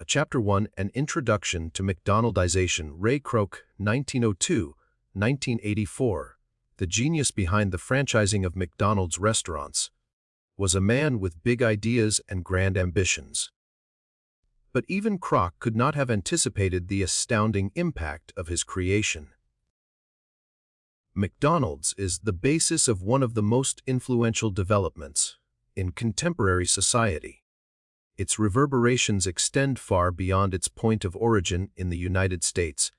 Chapter 1, An Introduction to McDonaldization. Ray Kroc, 1902-1984. The genius behind the franchising of McDonald's restaurants was a man with big ideas and grand ambitions. But even Kroc could not have anticipated the astounding impact of his creation. McDonald's is the basis of one of the most influential developments in contemporary society. Its reverberations extend far beyond its point of origin in the United States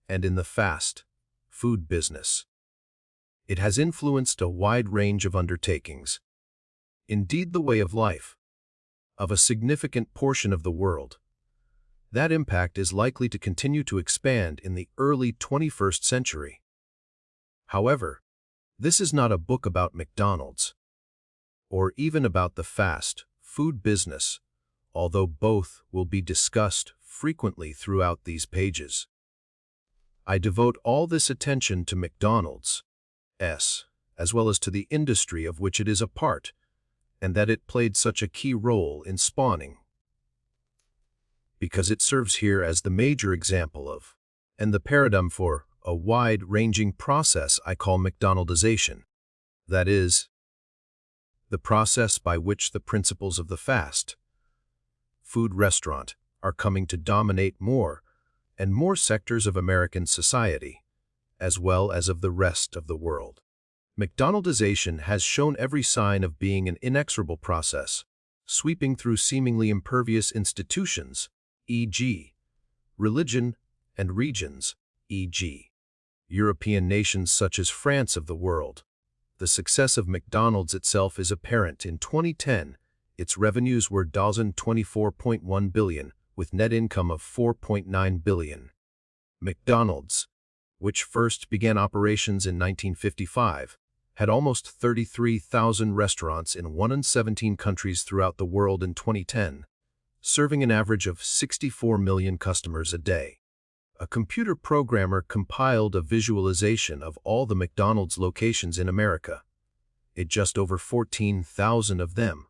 and in the fast food business. It has influenced a wide range of undertakings, indeed the way of life, of a significant portion of the world. That impact is likely to continue to expand in the early 21st century. However, this is not a book about McDonald's, or even about the fast food business, although both will be discussed frequently throughout these pages. I devote all this attention to McDonald's, as well as to the industry of which it is a part, and that it played such a key role in spawning, because it serves here as the major example of, and the paradigm for, a wide-ranging process I call McDonaldization. That is, the process by which the principles of the fast food restaurant are coming to dominate more and more sectors of American society, as well as of the rest of the world. McDonaldization has shown every sign of being an inexorable process, sweeping through seemingly impervious institutions, e.g., religion, and regions, e.g., European nations such as France of the world. The success of McDonald's itself is apparent. In 2010, its revenues were $24.1 billion, with net income of $4.9 billion. McDonald's, which first began operations in 1955, had almost 33,000 restaurants in 117 countries throughout the world in 2010, serving an average of 64 million customers a day. A computer programmer compiled a visualization of all the McDonald's locations in America, just over 14,000 of them,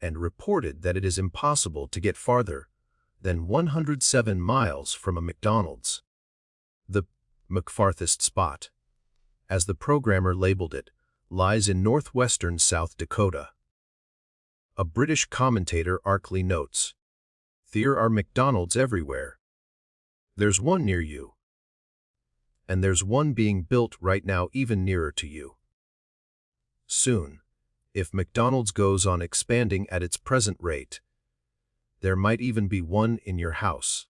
and reported that it is impossible to get farther than 107 miles from a McDonald's. The McFarthest spot, as the programmer labeled it, lies in northwestern South Dakota. A British commentator artfully notes, "There are McDonald's everywhere. There's one near you. And there's one being built right now even nearer to you. Soon, if McDonald's goes on expanding at its present rate, there might even be one in your house.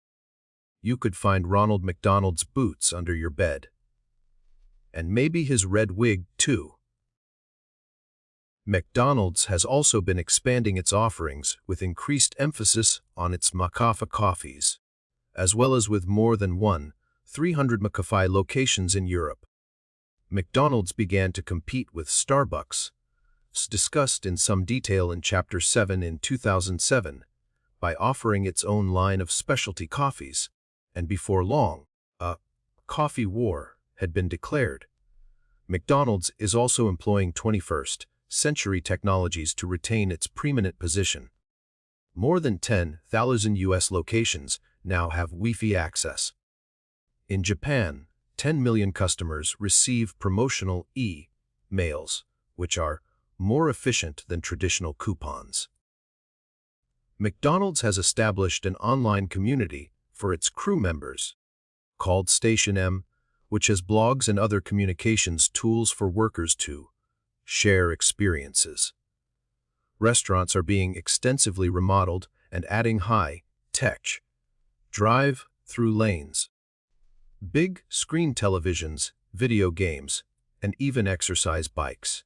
You could find Ronald McDonald's boots under your bed. And maybe his red wig, too." McDonald's has also been expanding its offerings with increased emphasis on its McCafe coffees, as well as with more than 300 McCafe locations in Europe. McDonald's began to compete with Starbucks, discussed in some detail in Chapter 7 in 2007, by offering its own line of specialty coffees, and before long, a coffee war had been declared. McDonald's is also employing 21st-century technologies to retain its preeminent position. More than 10,000 U.S. locations now have Wi-Fi access. In Japan, 10 million customers receive promotional e-mails, which are more efficient than traditional coupons. McDonald's has established an online community for its crew members, called Station M, which has blogs and other communications tools for workers to share experiences. Restaurants are being extensively remodeled and adding high-tech drive-through lanes, big screen televisions, video games, and even exercise bikes.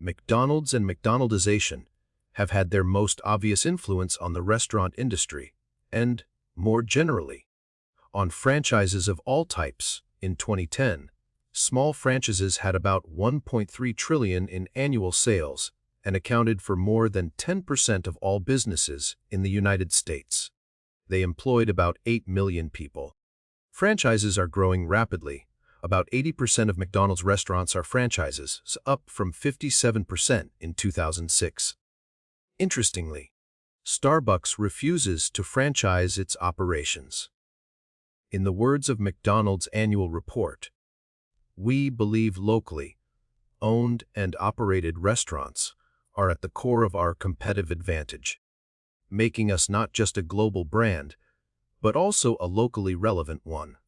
McDonald's and McDonaldization have had their most obvious influence on the restaurant industry and, more generally, on franchises of all types. In 2010, small franchises had about $1.3 trillion in annual sales and accounted for more than 10% of all businesses in the United States. They employed about 8 million people. Franchises are growing rapidly. About 80% of McDonald's restaurants are franchises, up from 57% in 2006. Interestingly, Starbucks refuses to franchise its operations. In the words of McDonald's annual report, "We believe locally owned and operated restaurants are at the core of our competitive advantage, making us not just a global brand, but also a locally relevant one."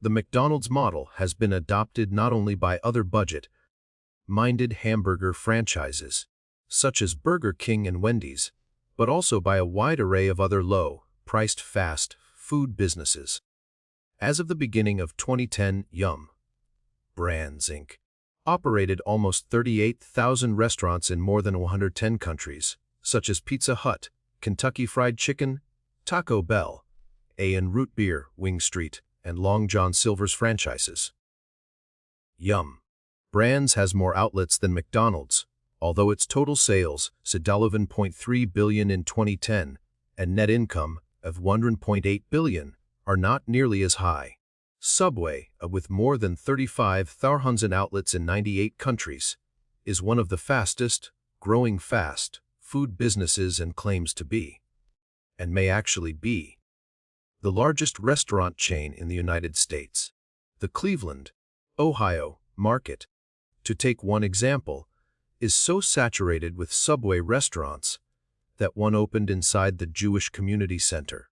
The McDonald's model has been adopted not only by other budget-minded hamburger franchises, such as Burger King and Wendy's, but also by a wide array of other low-priced fast food businesses. As of the beginning of 2010, Yum! Brands, Inc. operated almost 38,000 restaurants in more than 110 countries, such as Pizza Hut, Kentucky Fried Chicken, Taco Bell, A&W Root Beer, Wing Street, and Long John Silver's franchises. Yum! Brands has more outlets than McDonald's, although its total sales $11.3 billion in 2010 and net income of $100.8 billion are not nearly as high. Subway, with more than 35,000 outlets in 98 countries, is one of the fastest-growing fast food businesses and claims to be, and may actually be, the largest restaurant chain in the United States. The Cleveland, Ohio market, to take one example, is so saturated with Subway restaurants that one opened inside the Jewish Community Center.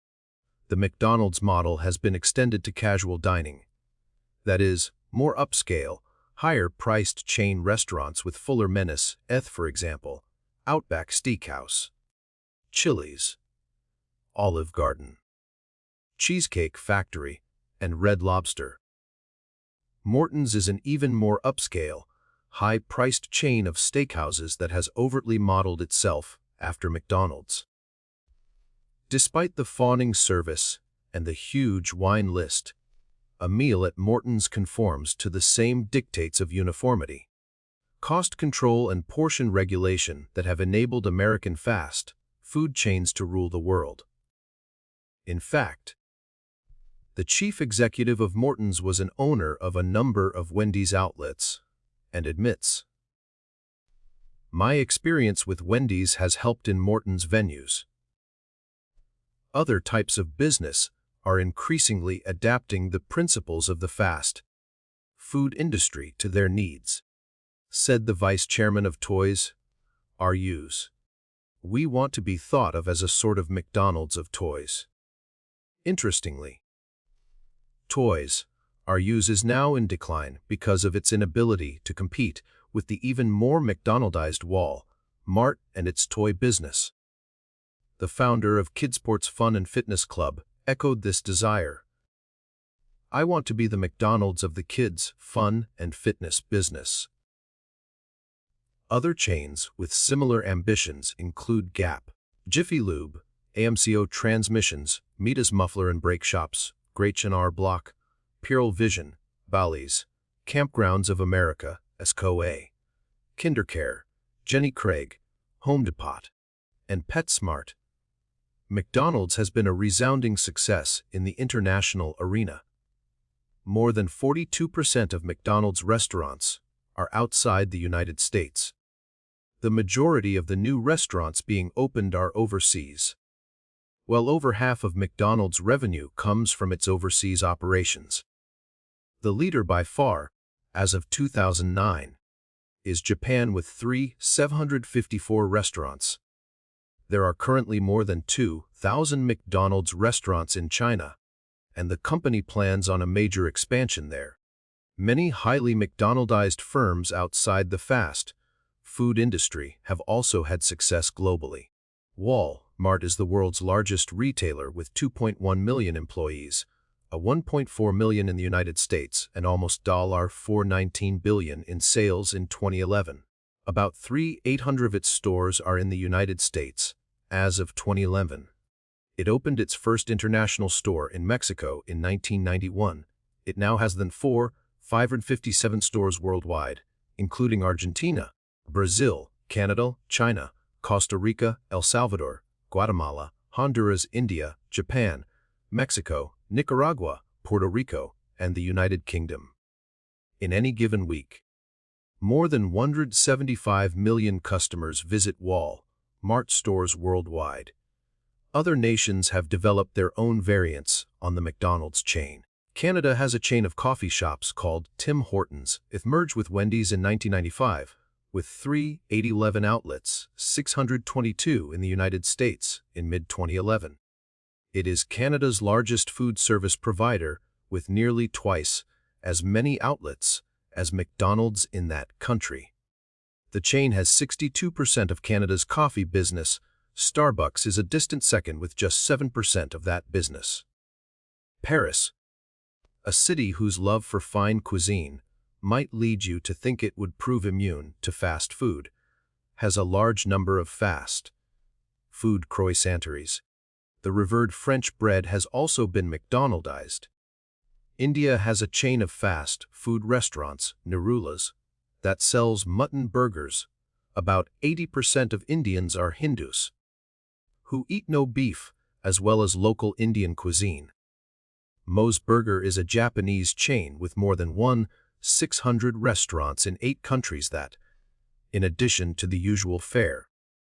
The McDonald's model has been extended to casual dining. That is, more upscale, higher-priced chain restaurants with fuller menus, for example, Outback Steakhouse, Chili's, Olive Garden, Cheesecake Factory, and Red Lobster. Morton's is an even more upscale, high-priced chain of steakhouses that has overtly modeled itself after McDonald's. Despite the fawning service and the huge wine list, a meal at Morton's conforms to the same dictates of uniformity, cost control, and portion regulation that have enabled American fast food chains to rule the world. In fact, the chief executive of Morton's was an owner of a number of Wendy's outlets and admits, "My experience with Wendy's has helped in Morton's venues. Other types of business are increasingly adapting the principles of the fast food industry to their needs," said the vice chairman of Toys R Us. "We want to be thought of as a sort of McDonald's of toys." Interestingly, Toys R Us is now in decline because of its inability to compete with the even more McDonaldized Walmart and its toy business. The founder of Kidsports Fun and Fitness Club echoed this desire. "I want to be the McDonald's of the kids' fun and fitness business." Other chains with similar ambitions include Gap, Jiffy Lube, AMCO Transmissions, Mita's Muffler and Brake Shops, H&R Block, Pearl Vision, Bally's, Campgrounds of America, SCOA, KinderCare, Jenny Craig, Home Depot, and PetSmart. McDonald's has been a resounding success in the international arena. More than 42% of McDonald's restaurants are outside the United States. The majority of the new restaurants being opened are overseas. Well over half of McDonald's revenue comes from its overseas operations. The leader by far, as of 2009, is Japan with 754 restaurants. There are currently more than 2,000 McDonald's restaurants in China, and the company plans on a major expansion there. Many highly McDonaldized firms outside the fast food industry have also had success globally. Walmart is the world's largest retailer with 2.1 million employees, a 1.4 million in the United States, and almost $419 billion in sales in 2011. About 3,800 of its stores are in the United States. As of 2011, it opened its first international store in Mexico in 1991. It now has 557 stores worldwide, including Argentina, Brazil, Canada, China, Costa Rica, El Salvador, Guatemala, Honduras, India, Japan, Mexico, Nicaragua, Puerto Rico, and the United Kingdom. In any given week, more than 175 million customers visit Walmart Mart stores worldwide. Other nations have developed their own variants on the McDonald's chain. Canada has a chain of coffee shops called Tim Hortons. It merged with Wendy's in 1995, with 811 outlets, 622 in the United States in mid-2011. It is Canada's largest food service provider, with nearly twice as many outlets as McDonald's in that country. The chain has 62% of Canada's coffee business. Starbucks is a distant second with just 7% of that business. Paris, a city whose love for fine cuisine might lead you to think it would prove immune to fast food, has a large number of fast food croissanteries. The revered French bread has also been McDonaldized. India has a chain of fast food restaurants, Nirulas, that sells mutton burgers. About 80% of Indians are Hindus, who eat no beef, as well as local Indian cuisine. Moe's Burger is a Japanese chain with more than 600 restaurants in 8 countries that, in addition to the usual fare,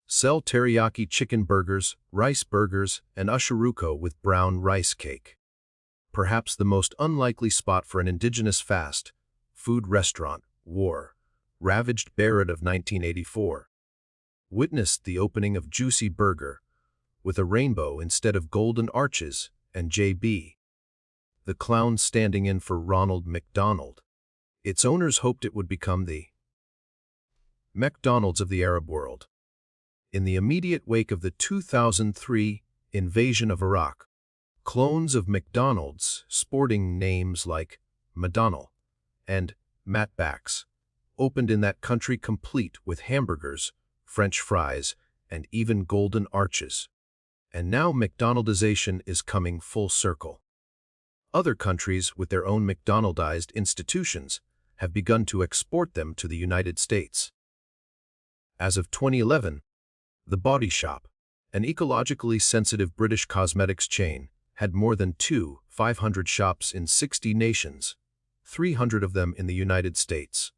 sell teriyaki chicken burgers, rice burgers, and usharuko with brown rice cake. Perhaps the most unlikely spot for an indigenous fast food restaurant, war-ravaged Beirut of 1984, witnessed the opening of Juicy Burger, with a rainbow instead of golden arches, and J.B., the clown standing in for Ronald McDonald. Its owners hoped it would become the McDonald's of the Arab world. In the immediate wake of the 2003 invasion of Iraq, clones of McDonald's, sporting names like Madonnell and Matbacks, opened in that country complete with hamburgers, French fries, and even golden arches. And now McDonaldization is coming full circle. Other countries with their own McDonaldized institutions have begun to export them to the United States. As of 2011, The Body Shop, an ecologically sensitive British cosmetics chain, had more than 500 shops in 60 nations, 300 of them in the United States.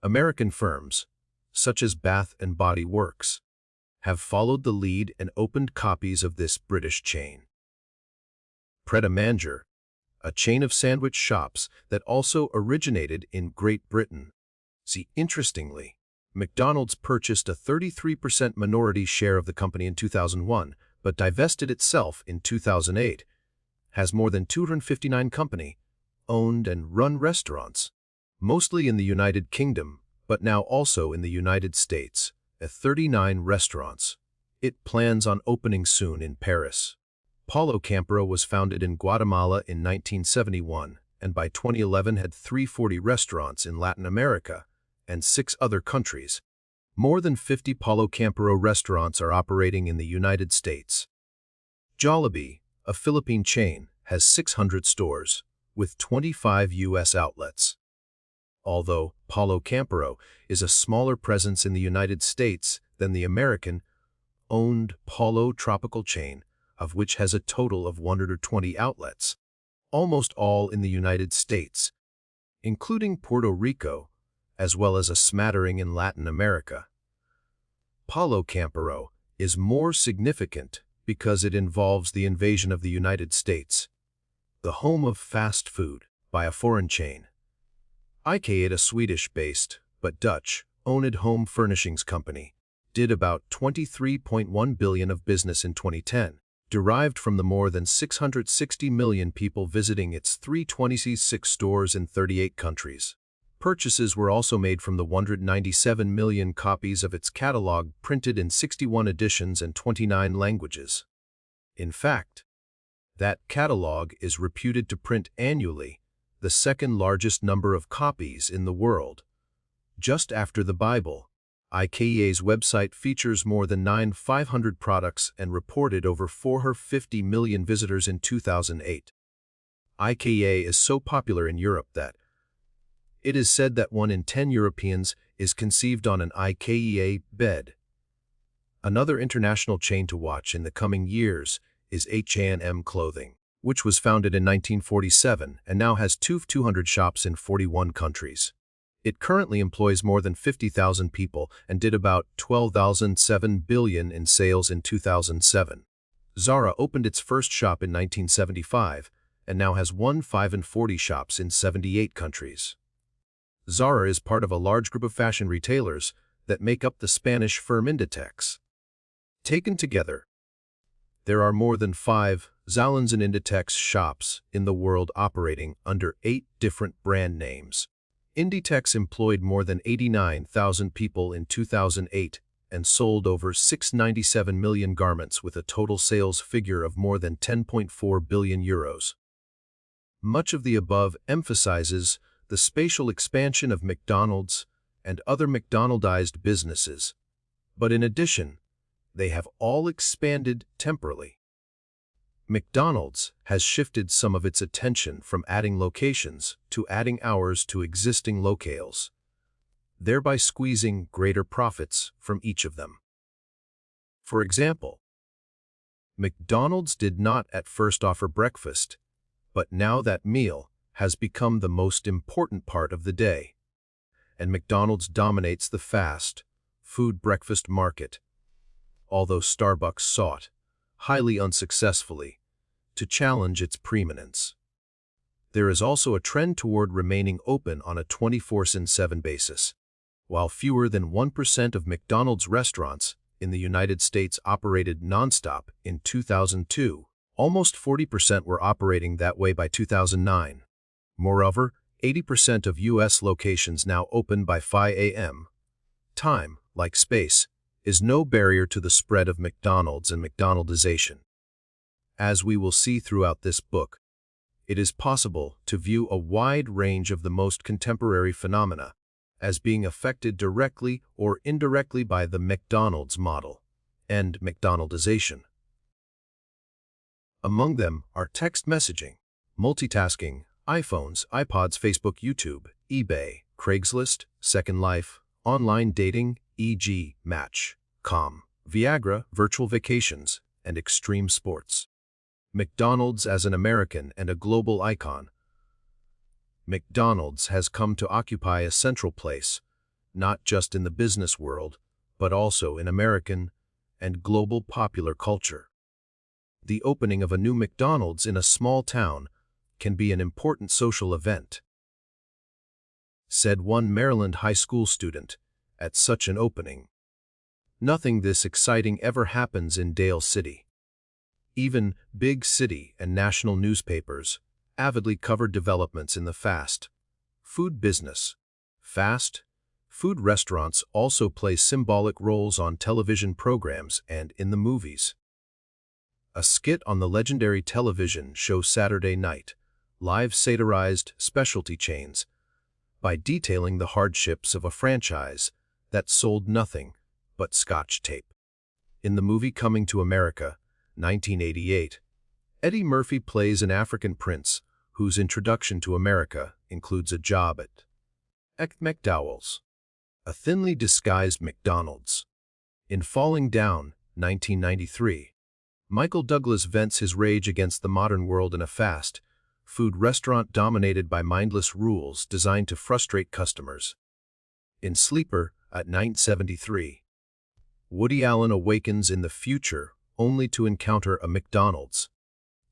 American firms, such as Bath and Body Works, have followed the lead and opened copies of this British chain. Pret-a-Manger, a chain of sandwich shops that also originated in Great Britain. See, interestingly, McDonald's purchased a 33% minority share of the company in 2001, but divested itself in 2008, has more than 259 company-owned and run restaurants, mostly in the United Kingdom, but now also in the United States, at 39 restaurants. It plans on opening soon in Paris. Paulo Campero was founded in Guatemala in 1971, and by 2011 had 340 restaurants in Latin America and 6 other countries. More than 50 Paulo Campero restaurants are operating in the United States. Jollibee, a Philippine chain, has 600 stores, with 25 U.S. outlets. Although Paulo Campero is a smaller presence in the United States than the American-owned Paulo Tropical chain, of which has a total of 120 outlets, almost all in the United States, including Puerto Rico, as well as a smattering in Latin America. Paulo Campero is more significant because it involves the invasion of the United States, the home of fast food, by a foreign chain. IKEA, a Swedish-based but Dutch-owned home furnishings company, did about $23.1 billion of business in 2010, derived from the more than 660 million people visiting its 326 stores in 38 countries. Purchases were also made from the 197 million copies of its catalog printed in 61 editions and 29 languages. In fact, that catalog is reputed to print annually the second largest number of copies in the world. Just after the Bible, IKEA's website features more than 9,500 products and reported over 450 million visitors in 2008. IKEA is so popular in Europe that it is said that 1 in 10 Europeans is conceived on an IKEA bed. Another international chain to watch in the coming years is H&M Clothing, which was founded in 1947 and now has 200 shops in 41 countries. It currently employs more than 50,000 people and did about $12.7 billion in sales in 2007. Zara opened its first shop in 1975 and now has 140 shops in 78 countries. Zara is part of a large group of fashion retailers that make up the Spanish firm Inditex. Taken together, there are more than 5 Zalando and Inditex shops in the world operating under 8 different brand names. Inditex employed more than 89,000 people in 2008 and sold over 697 million garments with a total sales figure of more than 10.4 billion euros. Much of the above emphasizes the spatial expansion of McDonald's and other McDonaldized businesses, but in addition, they have all expanded temporally. McDonald's has shifted some of its attention from adding locations to adding hours to existing locales, thereby squeezing greater profits from each of them. For example, McDonald's did not at first offer breakfast, but now that meal has become the most important part of the day, and McDonald's dominates the fast food breakfast market, although Starbucks sought, highly unsuccessfully, to challenge its preeminence. There is also a trend toward remaining open on a 24/7 basis. While fewer than 1% of McDonald's restaurants in the United States operated nonstop in 2002, almost 40% were operating that way by 2009. Moreover, 80% of U.S. locations now open by 5 a.m. Time, like space, is no barrier to the spread of McDonald's and McDonaldization. As we will see throughout this book, it is possible to view a wide range of the most contemporary phenomena as being affected directly or indirectly by the McDonald's model and McDonaldization. Among them are text messaging, multitasking, iPhones, iPods, Facebook, YouTube, eBay, Craigslist, Second Life, online dating, e.g. Match.com, Viagra, virtual vacations, and extreme sports. McDonald's as an American and a global icon. McDonald's has come to occupy a central place, not just in the business world, but also in American and global popular culture. The opening of a new McDonald's in a small town can be an important social event, said one Maryland high school student at such an opening. Nothing this exciting ever happens in Dale City. Even big city and national newspapers avidly covered developments in the fast food business. Fast food restaurants also play symbolic roles on television programs and in the movies. A skit on the legendary television show Saturday Night Live satirized specialty chains by detailing the hardships of a franchise that sold nothing but Scotch tape. In the movie Coming to America, 1988, Eddie Murphy plays an African prince whose introduction to America includes a job at McDowell's, a thinly disguised McDonald's. In Falling Down, 1993, Michael Douglas vents his rage against the modern world in a fast food restaurant dominated by mindless rules designed to frustrate customers. In Sleeper, at 1973, Woody Allen awakens in the future only to encounter a McDonald's.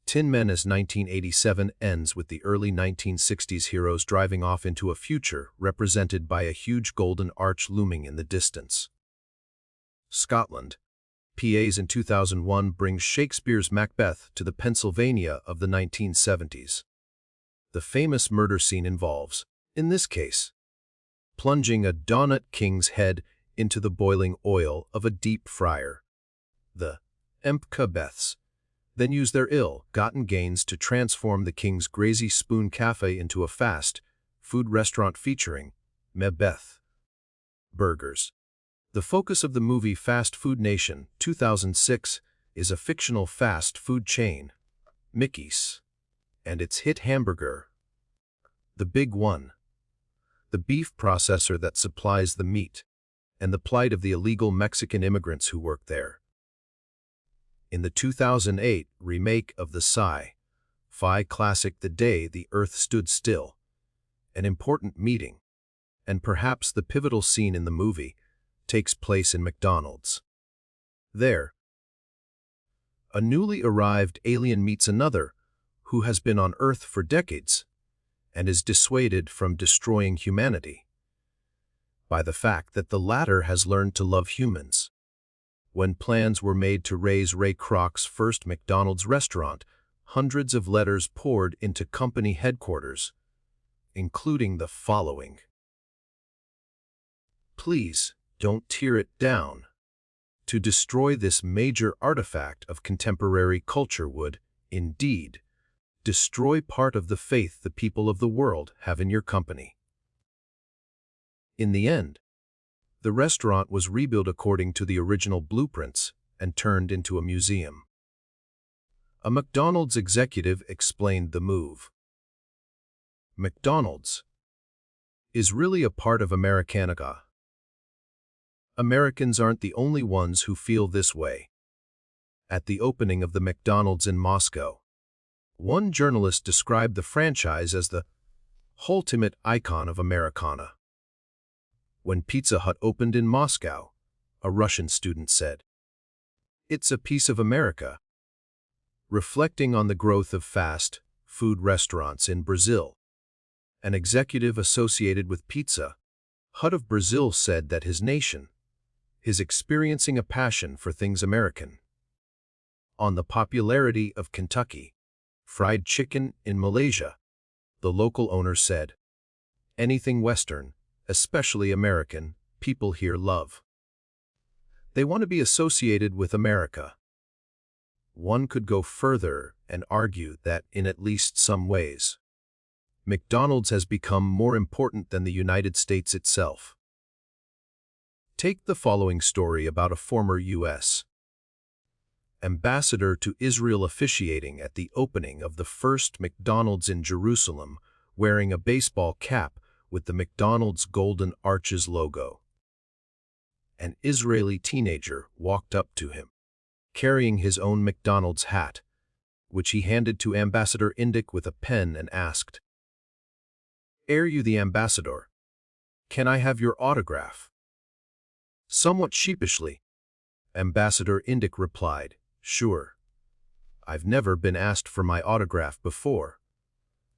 Tin Men as 1987 ends with the early 1960s heroes driving off into a future represented by a huge golden arch looming in the distance. Scotland, PA's in 2001 brings Shakespeare's Macbeth to the Pennsylvania of the 1970s. The famous murder scene involves, in this case, plunging a Donut King's head into the boiling oil of a deep fryer. The Macbeths then use their ill-gotten gains to transform the King's Grazy Spoon Cafe into a fast food restaurant featuring Macbeth burgers. The focus of the movie Fast Food Nation 2006 is a fictional fast food chain, Mickey's, and its hit hamburger, the Big One, the beef processor that supplies the meat, and the plight of the illegal Mexican immigrants who work there. In the 2008 remake of the sci-fi classic The Day the Earth Stood Still, an important meeting and perhaps the pivotal scene in the movie, takes place in McDonald's. There, a newly arrived alien meets another who has been on Earth for decades and is dissuaded from destroying humanity by the fact that the latter has learned to love humans. When plans were made to raise Ray Kroc's first McDonald's restaurant, hundreds of letters poured into company headquarters, including the following: "Please don't tear it down. To destroy this major artifact of contemporary culture would, indeed, destroy part of the faith the people of the world have in your company." In the end, the restaurant was rebuilt according to the original blueprints and turned into a museum. A McDonald's executive explained the move. "McDonald's is really a part of Americanica. Americans aren't the only ones who feel this way." At the opening of the McDonald's in Moscow, one journalist described the franchise as the ultimate icon of Americana. When Pizza Hut opened in Moscow, a Russian student said, "It's a piece of America." Reflecting on the growth of fast food restaurants in Brazil, an executive associated with Pizza Hut of Brazil said that his nation is experiencing a passion for things American. On the popularity of Kentucky Fried Chicken in Malaysia, the local owner said, "Anything Western, especially American, people here love. They want to be associated with America." One could go further and argue that, in at least some ways, McDonald's has become more important than the United States itself. Take the following story about a former U.S. ambassador to Israel officiating at the opening of the first McDonald's in Jerusalem, wearing a baseball cap with the McDonald's Golden Arches logo. An Israeli teenager walked up to him, carrying his own McDonald's hat, which he handed to Ambassador Indyk with a pen and asked, "Are you the ambassador? Can I have your autograph?" Somewhat sheepishly, Ambassador Indyk replied, "Sure. I've never been asked for my autograph before."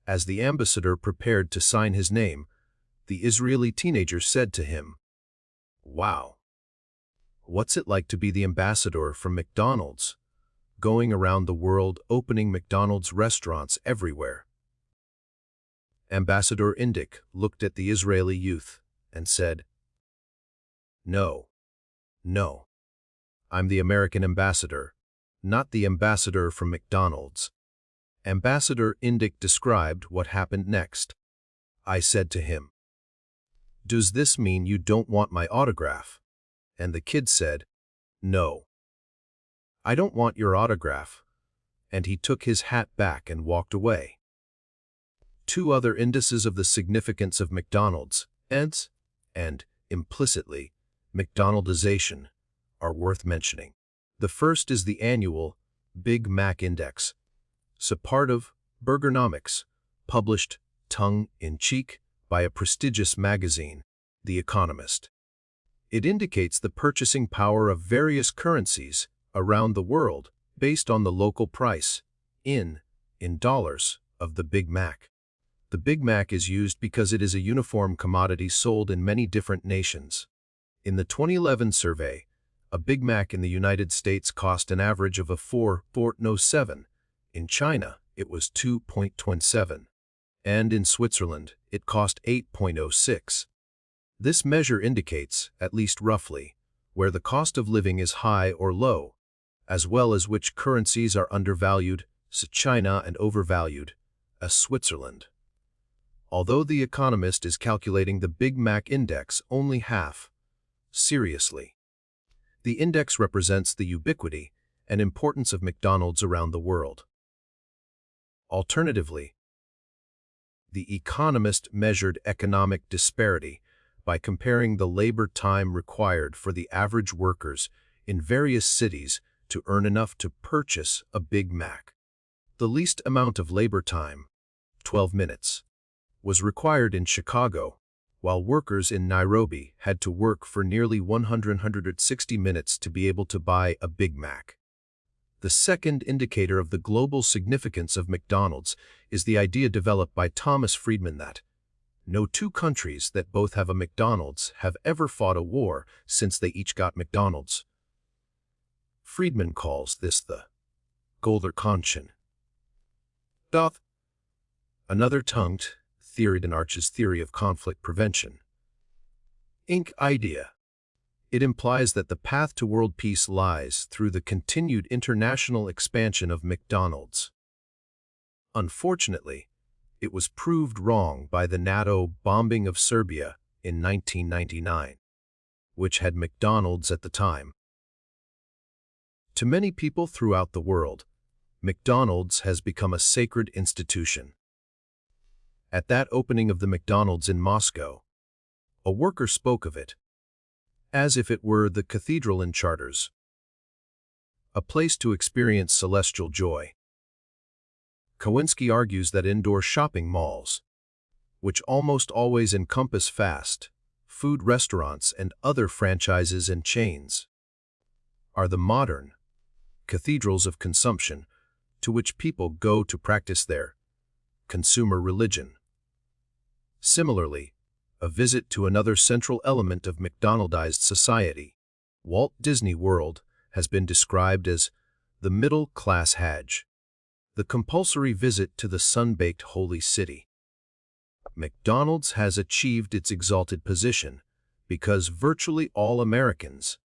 As the ambassador prepared to sign his name, the Israeli teenager said to him, "Wow. What's it like to be the ambassador from McDonald's, going around the world opening McDonald's restaurants everywhere?" Ambassador Indyk looked at the Israeli youth and said, No. I'm the American ambassador, not the ambassador from McDonald's." Ambassador Indyk described what happened next. "I said to him, 'Does this mean you don't want my autograph?' And the kid said, 'No. I don't want your autograph.' And he took his hat back and walked away." Two other indices of the significance of McDonald's, and, implicitly, McDonaldization, are worth mentioning. The first is the annual Big Mac Index, a part of Burgernomics, published tongue-in-cheek by a prestigious magazine, The Economist. It indicates the purchasing power of various currencies around the world based on the local price, in dollars, of the Big Mac. The Big Mac is used because it is a uniform commodity sold in many different nations. In the 2011 survey, a Big Mac in the United States cost an average of $4.07. In China, it was $2.27. And in Switzerland, it cost $8.06. This measure indicates, at least roughly, where the cost of living is high or low, as well as which currencies are undervalued, so China, and overvalued, as Switzerland. Although The Economist is calculating the Big Mac Index only half seriously. The index represents the ubiquity and importance of McDonald's around the world. Alternatively, The Economist measured economic disparity by comparing the labor time required for the average workers in various cities to earn enough to purchase a Big Mac. The least amount of labor time, 12 minutes, was required in Chicago, while workers in Nairobi had to work for nearly 160 minutes to be able to buy a Big Mac. The second indicator of the global significance of McDonald's is the idea developed by Thomas Friedman that no two countries that both have a McDonald's have ever fought a war since they each got McDonald's. Friedman calls this the Golder-Conscian. Another tongued theory in Arch's theory of conflict prevention. Inc. idea. It implies that the path to world peace lies through the continued international expansion of McDonald's. Unfortunately, it was proved wrong by the NATO bombing of Serbia in 1999, which had McDonald's at the time. To many people throughout the world, McDonald's has become a sacred institution. At that opening of the McDonald's in Moscow, a worker spoke of it as if it were the cathedral in Chartres, a place to experience celestial joy. Kowinski argues that indoor shopping malls, which almost always encompass fast food restaurants and other franchises and chains, are the modern cathedrals of consumption to which people go to practice their consumer religion. Similarly, a visit to another central element of McDonaldized society, Walt Disney World, has been described as the middle-class Hajj, the compulsory visit to the sun-baked holy city. McDonald's has achieved its exalted position because virtually all Americans,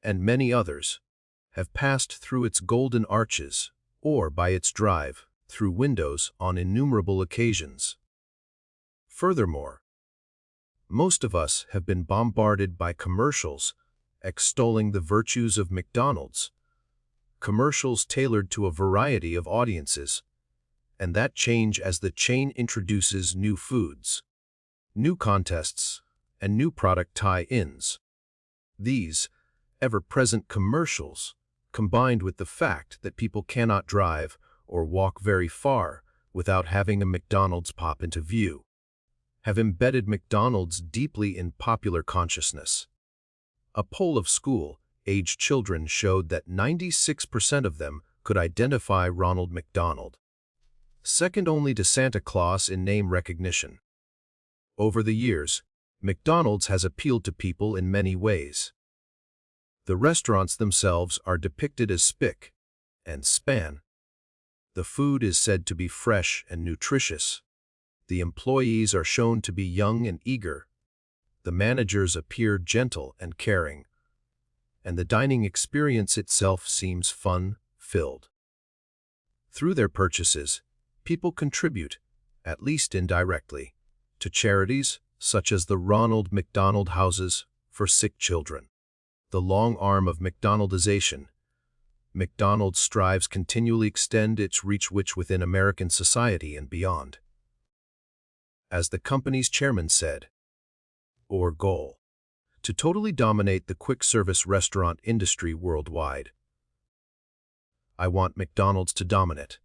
and many others, have passed through its golden arches or by its drive-through windows on innumerable occasions. Furthermore, most of us have been bombarded by commercials extolling the virtues of McDonald's, commercials tailored to a variety of audiences, and that change as the chain introduces new foods, new contests, and new product tie-ins. These ever-present commercials, combined with the fact that people cannot drive or walk very far without having a McDonald's pop into view, have embedded McDonald's deeply in popular consciousness. A poll of school-aged children showed that 96% of them could identify Ronald McDonald, second only to Santa Claus in name recognition. Over the years, McDonald's has appealed to people in many ways. The restaurants themselves are depicted as spick and span. The food is said to be fresh and nutritious. The employees are shown to be young and eager. The managers appear gentle and caring. And the dining experience itself seems fun-filled. Through their purchases, people contribute, at least indirectly, to charities such as the Ronald McDonald Houses for Sick Children. The long arm of McDonaldization. McDonald's strives continually extend its reach within American society and beyond. As the company's chairman said, or goal, to totally dominate the quick-service restaurant industry worldwide. I want McDonald's to dominate.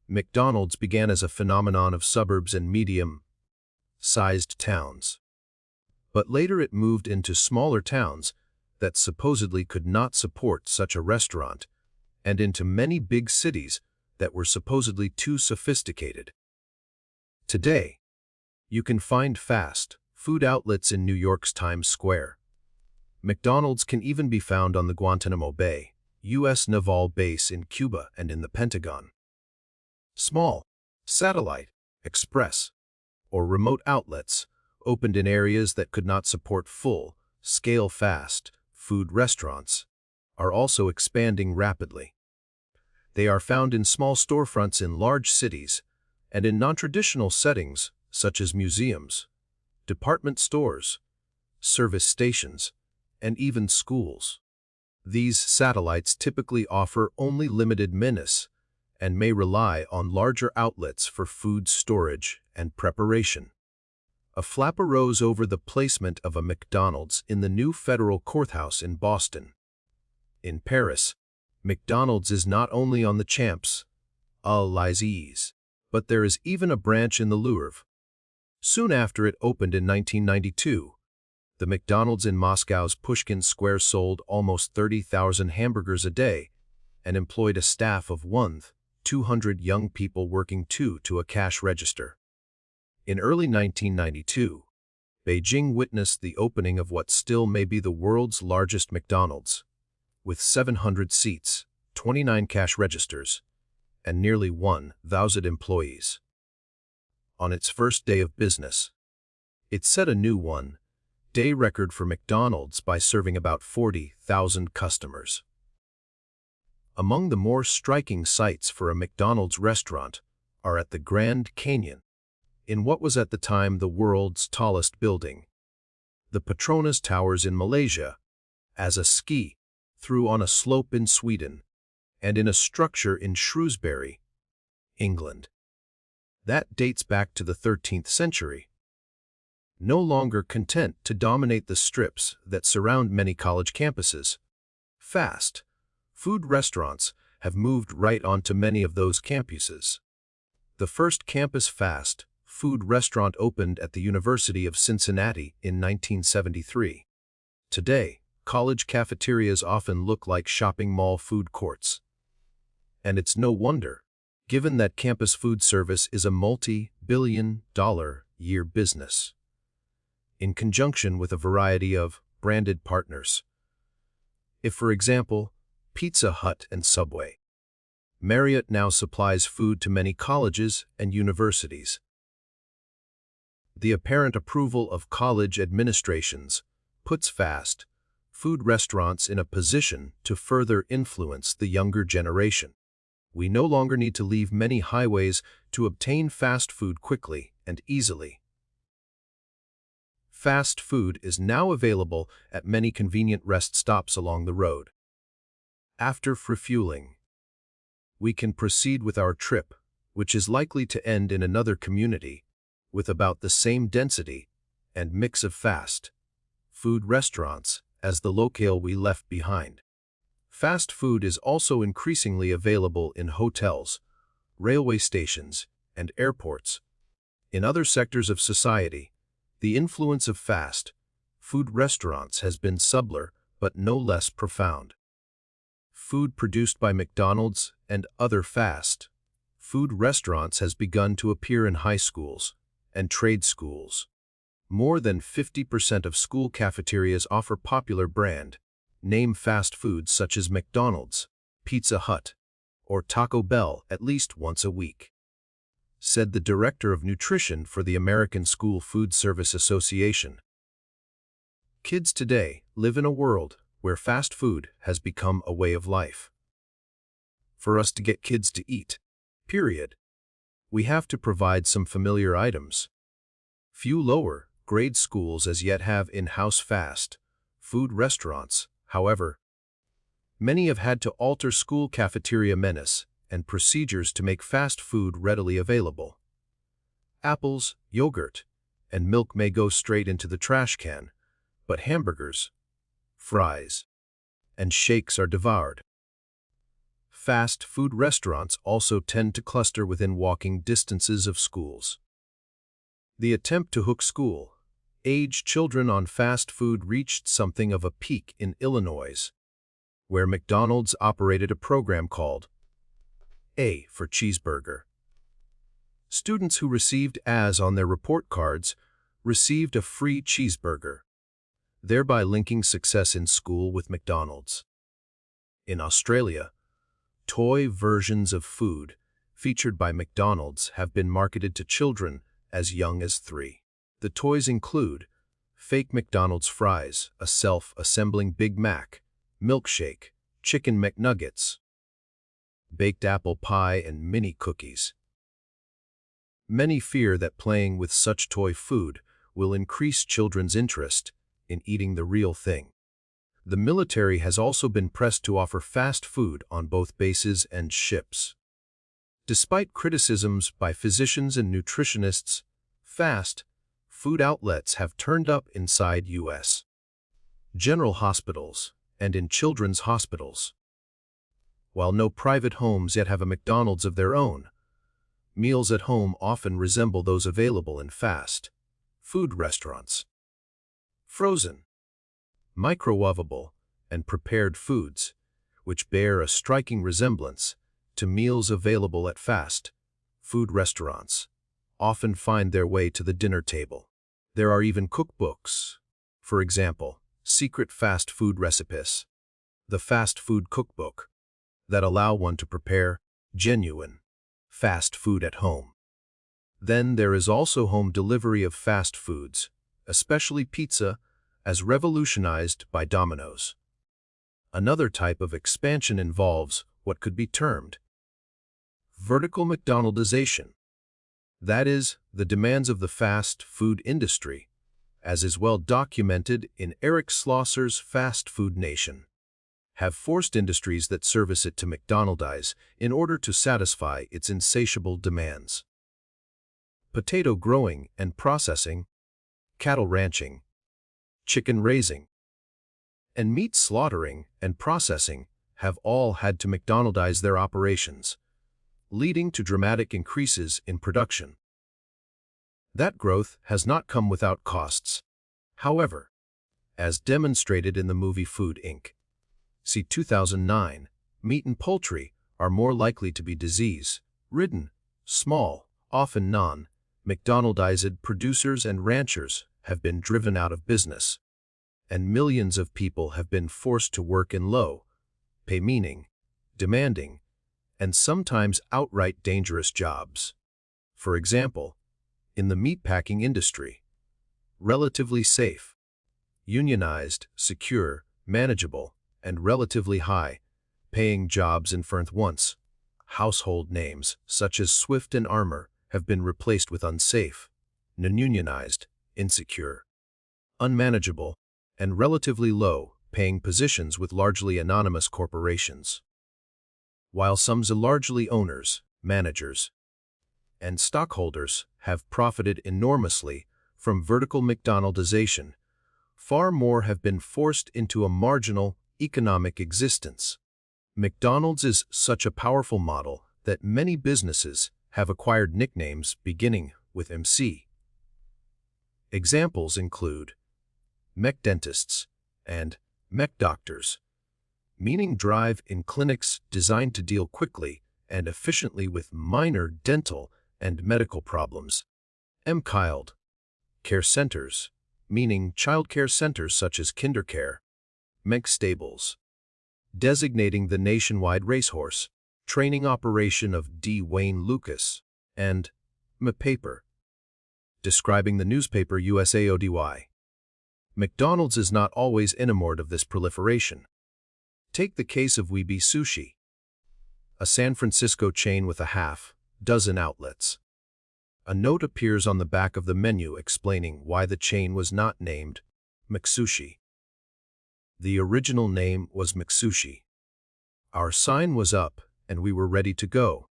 McDonald's began as a phenomenon of suburbs and medium-sized towns. But later it moved into smaller towns that supposedly could not support such a restaurant, and into many big cities that were supposedly too sophisticated. Today, you can find fast food outlets in New York's Times Square. McDonald's can even be found on the Guantanamo Bay, U.S. Naval Base in Cuba and in the Pentagon. Small, satellite, express, or remote outlets opened in areas that could not support full-scale fast food restaurants are also expanding rapidly. They are found in small storefronts in large cities and in non-traditional settings such as museums, department stores, service stations, and even schools. These satellites typically offer only limited menus and may rely on larger outlets for food storage and preparation. A flap arose over the placement of a McDonald's in the new federal courthouse in Boston. In Paris, McDonald's is not only on the Champs-Élysées, but there is even a branch in the Louvre. Soon after it opened in 1992, the McDonald's in Moscow's Pushkin Square sold almost 30,000 hamburgers a day and employed a staff of 200 young people working to a cash register. In early 1992, Beijing witnessed the opening of what still may be the world's largest McDonald's, with 700 seats, 29 cash registers, and nearly 1,000 employees. On its first day of business, it set a new one-day record for McDonald's by serving about 40,000 customers. Among the more striking sights for a McDonald's restaurant are at the Grand Canyon, in what was at the time the world's tallest building, the Petronas Towers in Malaysia, as a ski-through on a slope in Sweden, and in a structure in Shrewsbury, England. That dates back to the 13th century. No longer content to dominate the strips that surround many college campuses, fast food restaurants have moved right onto many of those campuses. The first campus fast food restaurant opened at the University of Cincinnati in 1973. Today, college cafeterias often look like shopping mall food courts. And it's no wonder, given that campus food service is a multi-billion-dollar-year business, in conjunction with a variety of branded partners. If, for example, Pizza Hut and Subway, Marriott now supplies food to many colleges and universities. The apparent approval of college administrations puts fast food restaurants in a position to further influence the younger generation. We no longer need to leave many highways to obtain fast food quickly and easily. Fast food is now available at many convenient rest stops along the road. After refueling, we can proceed with our trip, which is likely to end in another community with about the same density and mix of fast food restaurants as the locale we left behind. Fast food is also increasingly available in hotels, railway stations, and airports. In other sectors of society, the influence of fast food restaurants has been subtler but no less profound. Food produced by McDonald's and other fast food restaurants has begun to appear in high schools and trade schools. More than 50% of school cafeterias offer popular brand name fast foods such as McDonald's, Pizza Hut, or Taco Bell at least once a week, said the Director of Nutrition for the American School Food Service Association. Kids today live in a world where fast food has become a way of life. For us to get kids to eat, period, we have to provide some familiar items. Few lower-grade schools as yet have in-house fast food restaurants. However, many have had to alter school cafeteria menus and procedures to make fast food readily available. Apples, yogurt, and milk may go straight into the trash can, but hamburgers, fries, and shakes are devoured. Fast food restaurants also tend to cluster within walking distances of schools. The attempt to hook school-aged children on fast food reached something of a peak in Illinois, where McDonald's operated a program called A for Cheeseburger. Students who received A's on their report cards received a free cheeseburger, thereby linking success in school with McDonald's. In Australia, toy versions of food featured by McDonald's have been marketed to children as young as 3. The toys include fake McDonald's fries, a self-assembling Big Mac, milkshake, chicken McNuggets, baked apple pie, and mini cookies. Many fear that playing with such toy food will increase children's interest in eating the real thing. The military has also been pressed to offer fast food on both bases and ships. Despite criticisms by physicians and nutritionists, fast food outlets have turned up inside U.S. general hospitals and in children's hospitals. While no private homes yet have a McDonald's of their own, meals at home often resemble those available in fast food restaurants. Frozen, microwavable, and prepared foods, which bear a striking resemblance to meals available at fast food restaurants, often find their way to the dinner table. There are even cookbooks. For example, secret fast food recipes, the fast food cookbook, that allow one to prepare genuine fast food at home. Then there is also home delivery of fast foods, especially pizza, as revolutionized by Domino's. Another type of expansion involves what could be termed vertical McDonaldization. That is, the demands of the fast food industry, as is well documented in Eric Schlosser's Fast Food Nation, have forced industries that service it to McDonaldize in order to satisfy its insatiable demands. Potato growing and processing, cattle ranching, chicken raising, and meat slaughtering and processing have all had to McDonaldize their operations, leading to dramatic increases in production. That growth has not come without costs. However, as demonstrated in the movie Food, Inc. See 2009, meat and poultry are more likely to be disease-ridden, small, often non-McDonaldized producers and ranchers have been driven out of business, and millions of people have been forced to work in low-pay, meaning demanding, and sometimes outright dangerous jobs. For example, in the meatpacking industry, relatively safe, unionized, secure, manageable, and relatively high-paying jobs in once household names such as Swift and Armour have been replaced with unsafe, non-unionized, insecure, unmanageable, and relatively low-paying positions with largely anonymous corporations. While some largely owners, managers, and stockholders have profited enormously from vertical McDonaldization, far more have been forced into a marginal economic existence. McDonald's is such a powerful model that many businesses have acquired nicknames beginning with MC. Examples include McDentists and McDoctors, meaning drive-in clinics designed to deal quickly and efficiently with minor dental and medical problems. MChild care centers, meaning child care centers such as KinderCare. McStables, designating the nationwide racehorse training operation of D. Wayne Lucas, and McPaper, describing the newspaper USAODY. McDonald's is not always enamored of this proliferation. Take the case of eBayization, a San Francisco chain with a half-dozen outlets. A note appears on the back of the menu explaining why the chain was not named McSushi. The original name was McSushi. Our sign was up and we were ready to go.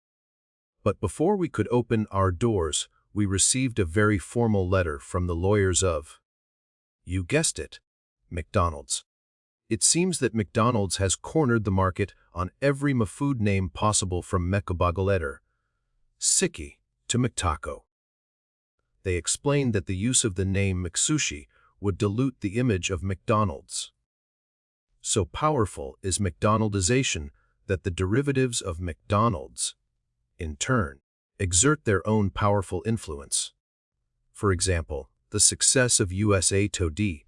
But before we could open our doors, we received a very formal letter from the lawyers of, you guessed it, McDonald's. It seems that McDonald's has cornered the market on every food name possible from Mechabagaletter, Siki, to McTaco. They explained that the use of the name McSushi would dilute the image of McDonald's. So powerful is McDonaldization that the derivatives of McDonald's, in turn, exert their own powerful influence. For example, the success of USA Today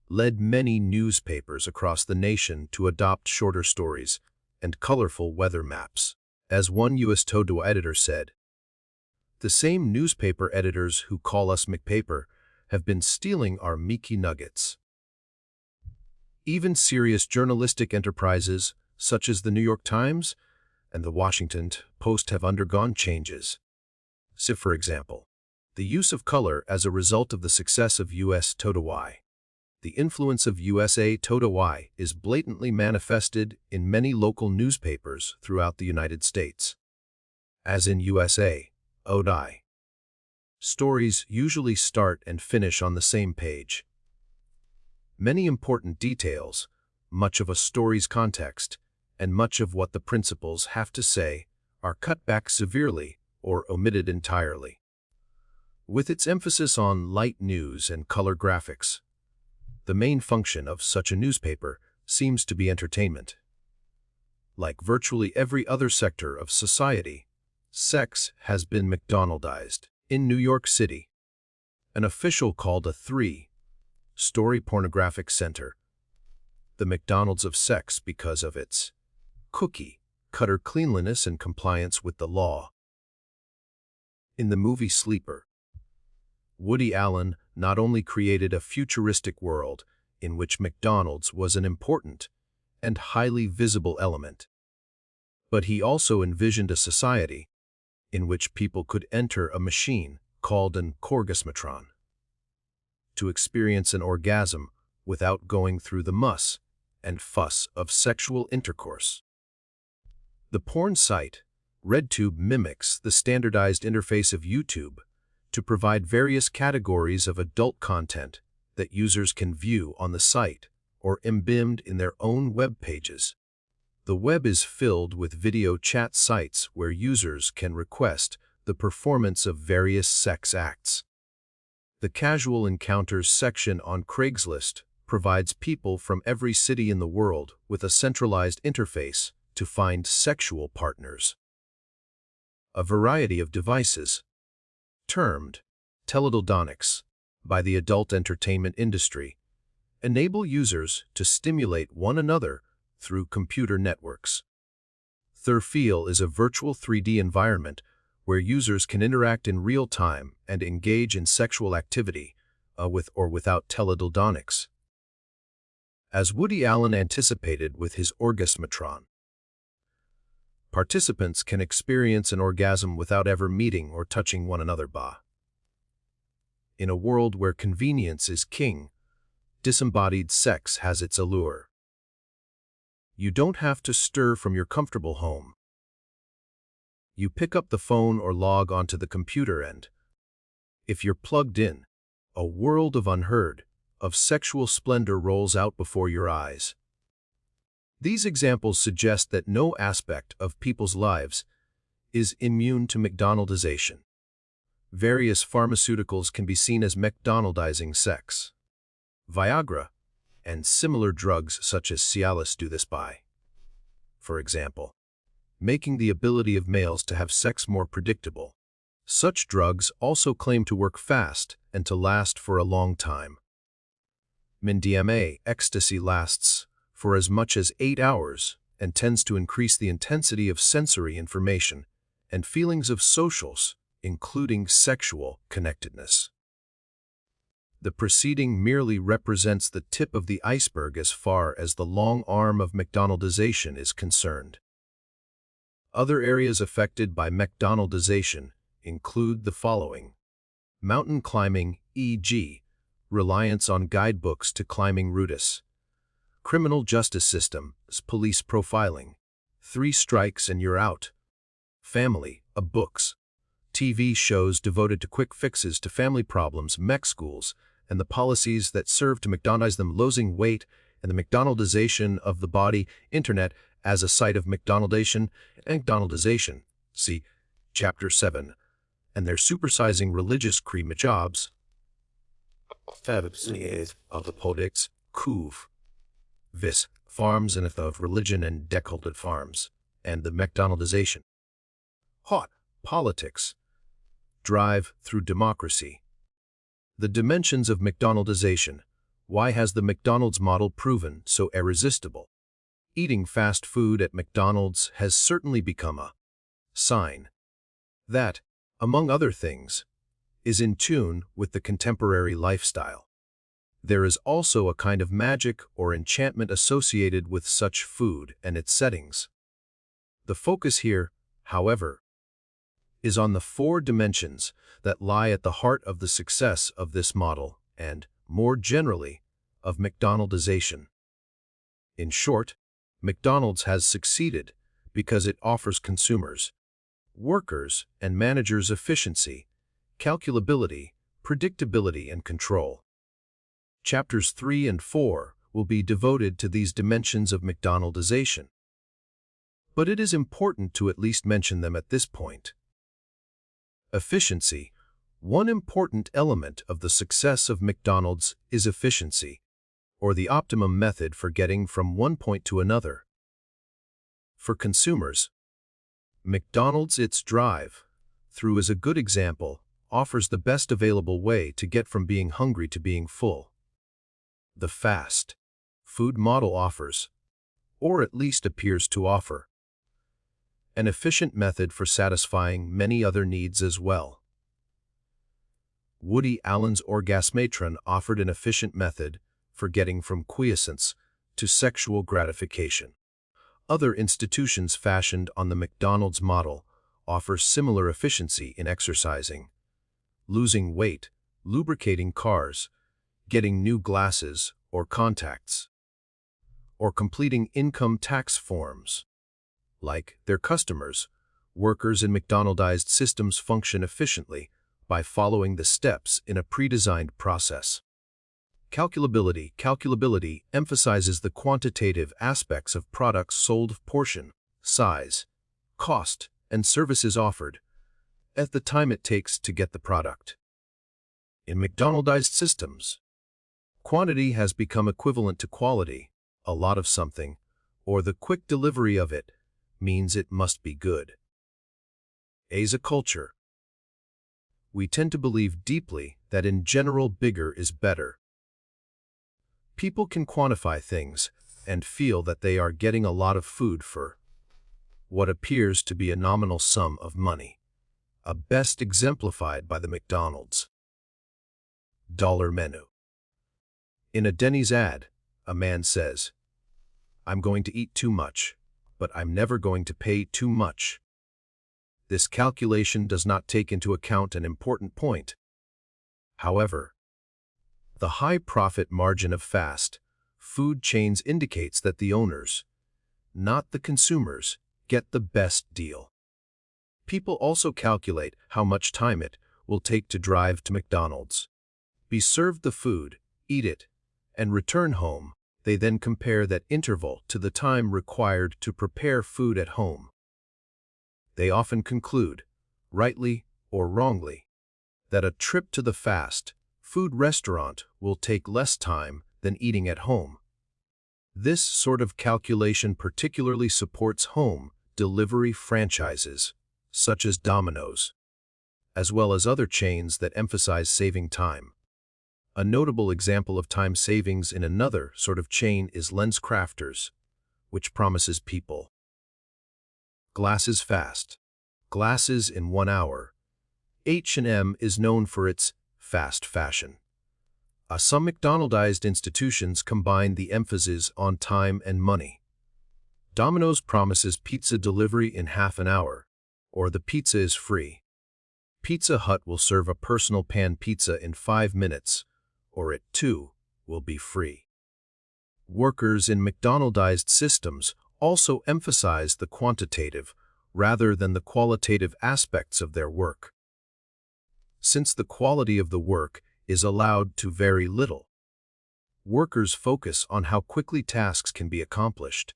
led many newspapers across the nation to adopt shorter stories and colorful weather maps. As one US Today editor said, the same newspaper editors who call us McPaper have been stealing our Mickey nuggets. Even serious journalistic enterprises such as the New York Times and the Washington Post have undergone changes. So, for example, the use of color as a result of the success of US Today. The influence of USA Today is blatantly manifested in many local newspapers throughout the United States. As in USA Today, stories usually start and finish on the same page. Many important details, much of a story's context, and much of what the principals have to say are cut back severely or omitted entirely. With its emphasis on light news and color graphics, the main function of such a newspaper seems to be entertainment. Like virtually every other sector of society, sex has been McDonaldized. In New York City, an official called a three-story pornographic center the McDonald's of sex because of its cookie-cutter cleanliness and compliance with the law. In the movie Sleeper, Woody Allen not only created a futuristic world in which McDonald's was an important and highly visible element, but he also envisioned a society in which people could enter a machine called an orgasmatron to experience an orgasm without going through the muss and fuss of sexual intercourse. The porn site RedTube mimics the standardized interface of YouTube to provide various categories of adult content that users can view on the site or embedded in their own web pages. The web is filled with video chat sites where users can request the performance of various sex acts. The Casual Encounters section on Craigslist provides people from every city in the world with a centralized interface to find sexual partners. A variety of devices, termed teledildonics by the adult entertainment industry, enable users to stimulate one another through computer networks. Therfeel is a virtual 3D environment where users can interact in real time and engage in sexual activity, with or without teledildonics. As Woody Allen anticipated with his orgasmatron, participants can experience an orgasm without ever meeting or touching one another. In a world where convenience is king, disembodied sex has its allure. You don't have to stir from your comfortable home. You pick up the phone or log onto the computer and, if you're plugged in, a world of sexual splendor rolls out before your eyes. These examples suggest that no aspect of people's lives is immune to McDonaldization. Various pharmaceuticals can be seen as McDonaldizing sex. Viagra and similar drugs such as Cialis do this by, for example, making the ability of males to have sex more predictable. Such drugs also claim to work fast and to last for a long time. MDMA ecstasy lasts for as much as 8 hours and tends to increase the intensity of sensory information and feelings of socials, including sexual connectedness. The preceding merely represents the tip of the iceberg as far as the long arm of McDonaldization is concerned. Other areas affected by McDonaldization include the following: mountain climbing, e.g., reliance on guidebooks to climbing routes; criminal justice systems, police profiling; 3 strikes and you're out; family, books; TV shows devoted to quick fixes to family problems; mech schools, and the policies that serve to McDonaldize them; losing weight, and the McDonaldization of the body; internet as a site of McDonaldization, see Chapter 7, and their supersizing religious cream jobs. Of the politics, farms and of religion and deculted farms, and the McDonaldization. Hot politics. Drive through democracy. The dimensions of McDonaldization. Why has the McDonald's model proven so irresistible? Eating fast food at McDonald's has certainly become a sign that, among other things, is in tune with the contemporary lifestyle. There is also a kind of magic or enchantment associated with such food and its settings. The focus here, however, is on the 4 dimensions that lie at the heart of the success of this model and, more generally, of McDonaldization. In short, McDonald's has succeeded because it offers consumers, workers, and managers efficiency, calculability, predictability, and control. Chapters 3 and 4 will be devoted to these dimensions of McDonaldization. But it is important to at least mention them at this point. Efficiency. One important element of the success of McDonald's is efficiency, or the optimum method for getting from one point to another. For consumers, McDonald's its drive-through is a good example, offers the best available way to get from being hungry to being full. The fast food model offers, or at least appears to offer, an efficient method for satisfying many other needs as well. Woody Allen's orgasmatron offered an efficient method for getting from quiescence to sexual gratification. Other institutions fashioned on the McDonald's model offer similar efficiency in exercising, losing weight, lubricating cars, getting new glasses or contacts, or completing income tax forms. Like their customers, workers in McDonaldized systems function efficiently by following the steps in a pre-designed process. Calculability. Calculability emphasizes the quantitative aspects of products sold, portion, size, cost, and services offered, at the time it takes to get the product. In McDonaldized systems, quantity has become equivalent to quality. A lot of something, or the quick delivery of it, means it must be good. As a culture, we tend to believe deeply that in general bigger is better. People can quantify things and feel that they are getting a lot of food for what appears to be a nominal sum of money, best exemplified by the McDonald's dollar menu. In a Denny's ad, a man says, "I'm going to eat too much, but I'm never going to pay too much." This calculation does not take into account an important point. However, the high profit margin of fast food chains indicates that the owners, not the consumers, get the best deal. People also calculate how much time it will take to drive to McDonald's, be served the food, eat it, and return home. They then compare that interval to the time required to prepare food at home. They often conclude, rightly or wrongly, that a trip to the fast food restaurant will take less time than eating at home. This sort of calculation particularly supports home delivery franchises, such as Domino's, as well as other chains that emphasize saving time. A notable example of time savings in another sort of chain is LensCrafters, which promises people glasses fast, glasses in 1 hour. H&M is known for its fast fashion. Some McDonaldized institutions combine the emphasis on time and money. Domino's promises pizza delivery in half an hour, or the pizza is free. Pizza Hut will serve a personal pan pizza in 5 minutes, or it too will be free. Workers in McDonaldized systems also emphasize the quantitative rather than the qualitative aspects of their work. Since the quality of the work is allowed to vary little, workers focus on how quickly tasks can be accomplished.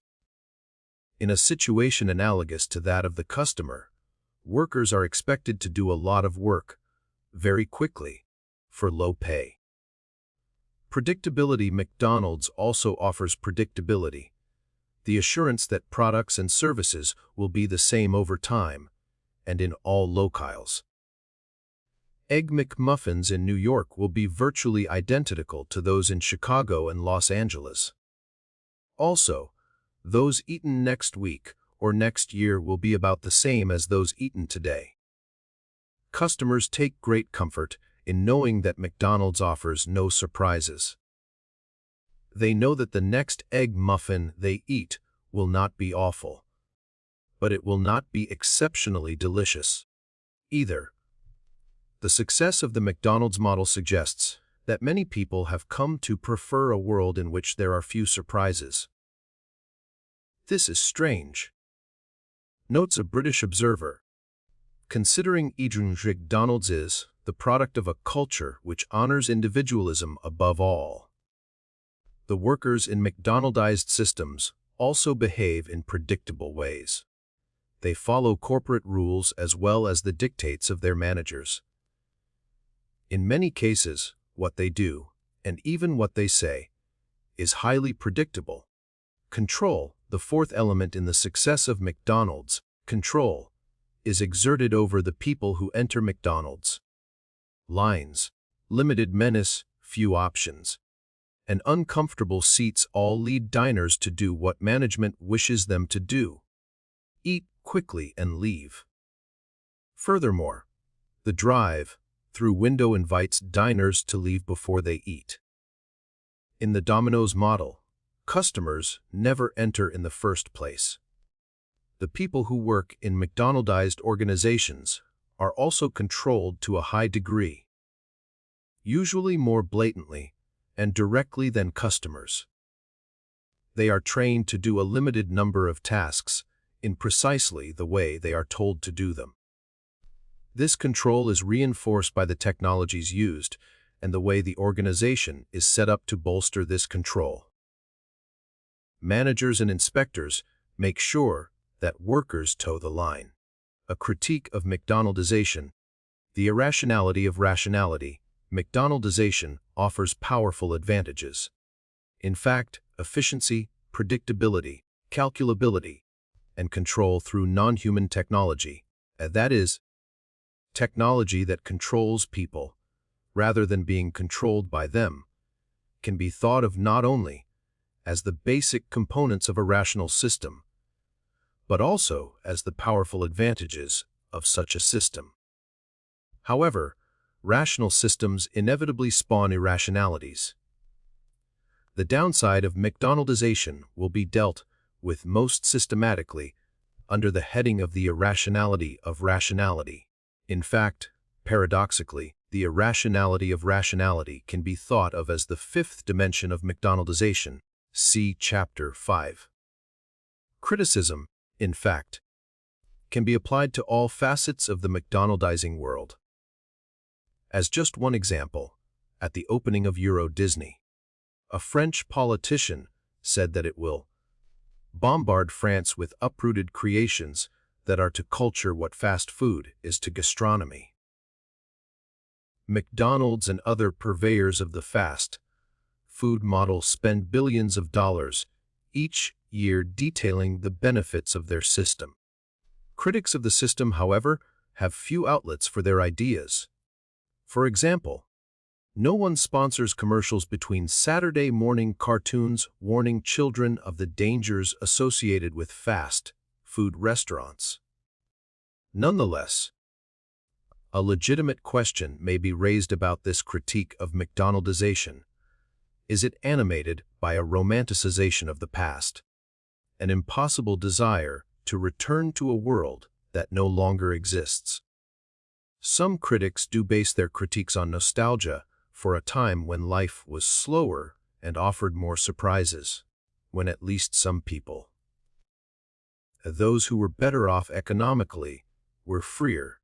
In a situation analogous to that of the customer, workers are expected to do a lot of work very quickly for low pay. Predictability. McDonald's also offers predictability, the assurance that products and services will be the same over time and in all locales. Egg McMuffins in New York will be virtually identical to those in Chicago and Los Angeles. Also, those eaten next week or next year will be about the same as those eaten today. Customers take great comfort in knowing that McDonald's offers no surprises. They know that the next egg muffin they eat will not be awful, but it will not be exceptionally delicious either. The success of the McDonald's model suggests that many people have come to prefer a world in which there are few surprises. This is strange, notes a British observer, considering McDonald's is the product of a culture which honors individualism above all. The workers in McDonaldized systems also behave in predictable ways. They follow corporate rules as well as the dictates of their managers. In many cases, what they do, and even what they say, is highly predictable. Control, the fourth element in the success of McDonald's, control, is exerted over the people who enter McDonald's. Lines, limited menace, few options, and uncomfortable seats all lead diners to do what management wishes them to do: eat quickly and leave. Furthermore, the drive-through window invites diners to leave before they eat. In the Domino's model, customers never enter in the first place. The people who work in McDonaldized organizations are also controlled to a high degree, usually more blatantly and directly than customers. They are trained to do a limited number of tasks in precisely the way they are told to do them. This control is reinforced by the technologies used and the way the organization is set up to bolster this control. Managers and inspectors make sure that workers toe the line. A critique of McDonaldization, the irrationality of rationality. McDonaldization offers powerful advantages. In fact, efficiency, predictability, calculability, and control through non-human technology, that is, technology that controls people, rather than being controlled by them, can be thought of not only as the basic components of a rational system, but also as the powerful advantages of such a system. However, rational systems inevitably spawn irrationalities. The downside of McDonaldization will be dealt with most systematically under the heading of the irrationality of rationality. In fact, paradoxically, the irrationality of rationality can be thought of as the fifth dimension of McDonaldization. See Chapter 5. Criticism, in fact, can be applied to all facets of the McDonaldizing world. As just one example, at the opening of Euro Disney, a French politician said that it will bombard France with uprooted creations that are to culture what fast food is to gastronomy. McDonald's and other purveyors of the fast food model spend billions of dollars each year detailing the benefits of their system. Critics of the system, however, have few outlets for their ideas. For example, no one sponsors commercials between Saturday morning cartoons warning children of the dangers associated with fast food restaurants. Nonetheless, a legitimate question may be raised about this critique of McDonaldization. Is it animated by a romanticization of the past, an impossible desire to return to a world that no longer exists? Some critics do base their critiques on nostalgia for a time when life was slower and offered more surprises, when at least some people, those who were better off economically, were freer,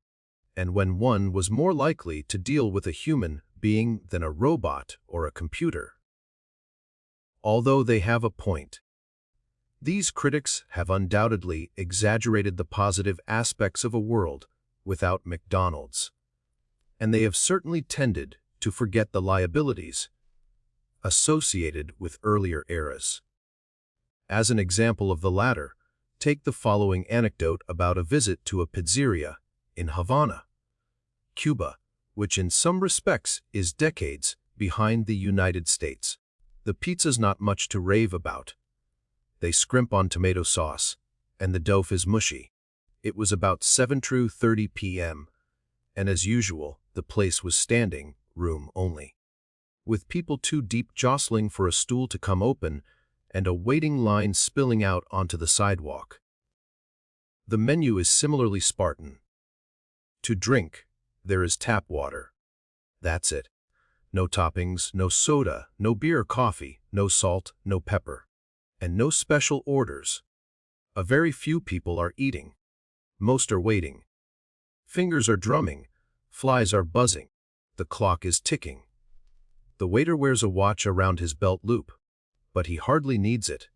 and when one was more likely to deal with a human being than a robot or a computer. Although they have a point, these critics have undoubtedly exaggerated the positive aspects of a world without McDonald's, and they have certainly tended to forget the liabilities associated with earlier eras. As an example of the latter, take the following anecdote about a visit to a pizzeria in Havana, Cuba, which in some respects is decades behind the United States. The pizza's not much to rave about. They scrimp on tomato sauce, and the dough is mushy. It was about 7:30 p.m., and as usual, the place was standing room only, with people too deep jostling for a stool to come open and a waiting line spilling out onto the sidewalk. The menu is similarly Spartan. To drink, there is tap water. That's it. No toppings, no soda, no beer or coffee, no salt, no pepper, and no special orders. A very few people are eating. Most are waiting. Fingers are drumming. Flies are buzzing. The clock is ticking. The waiter wears a watch around his belt loop, but he hardly needs it.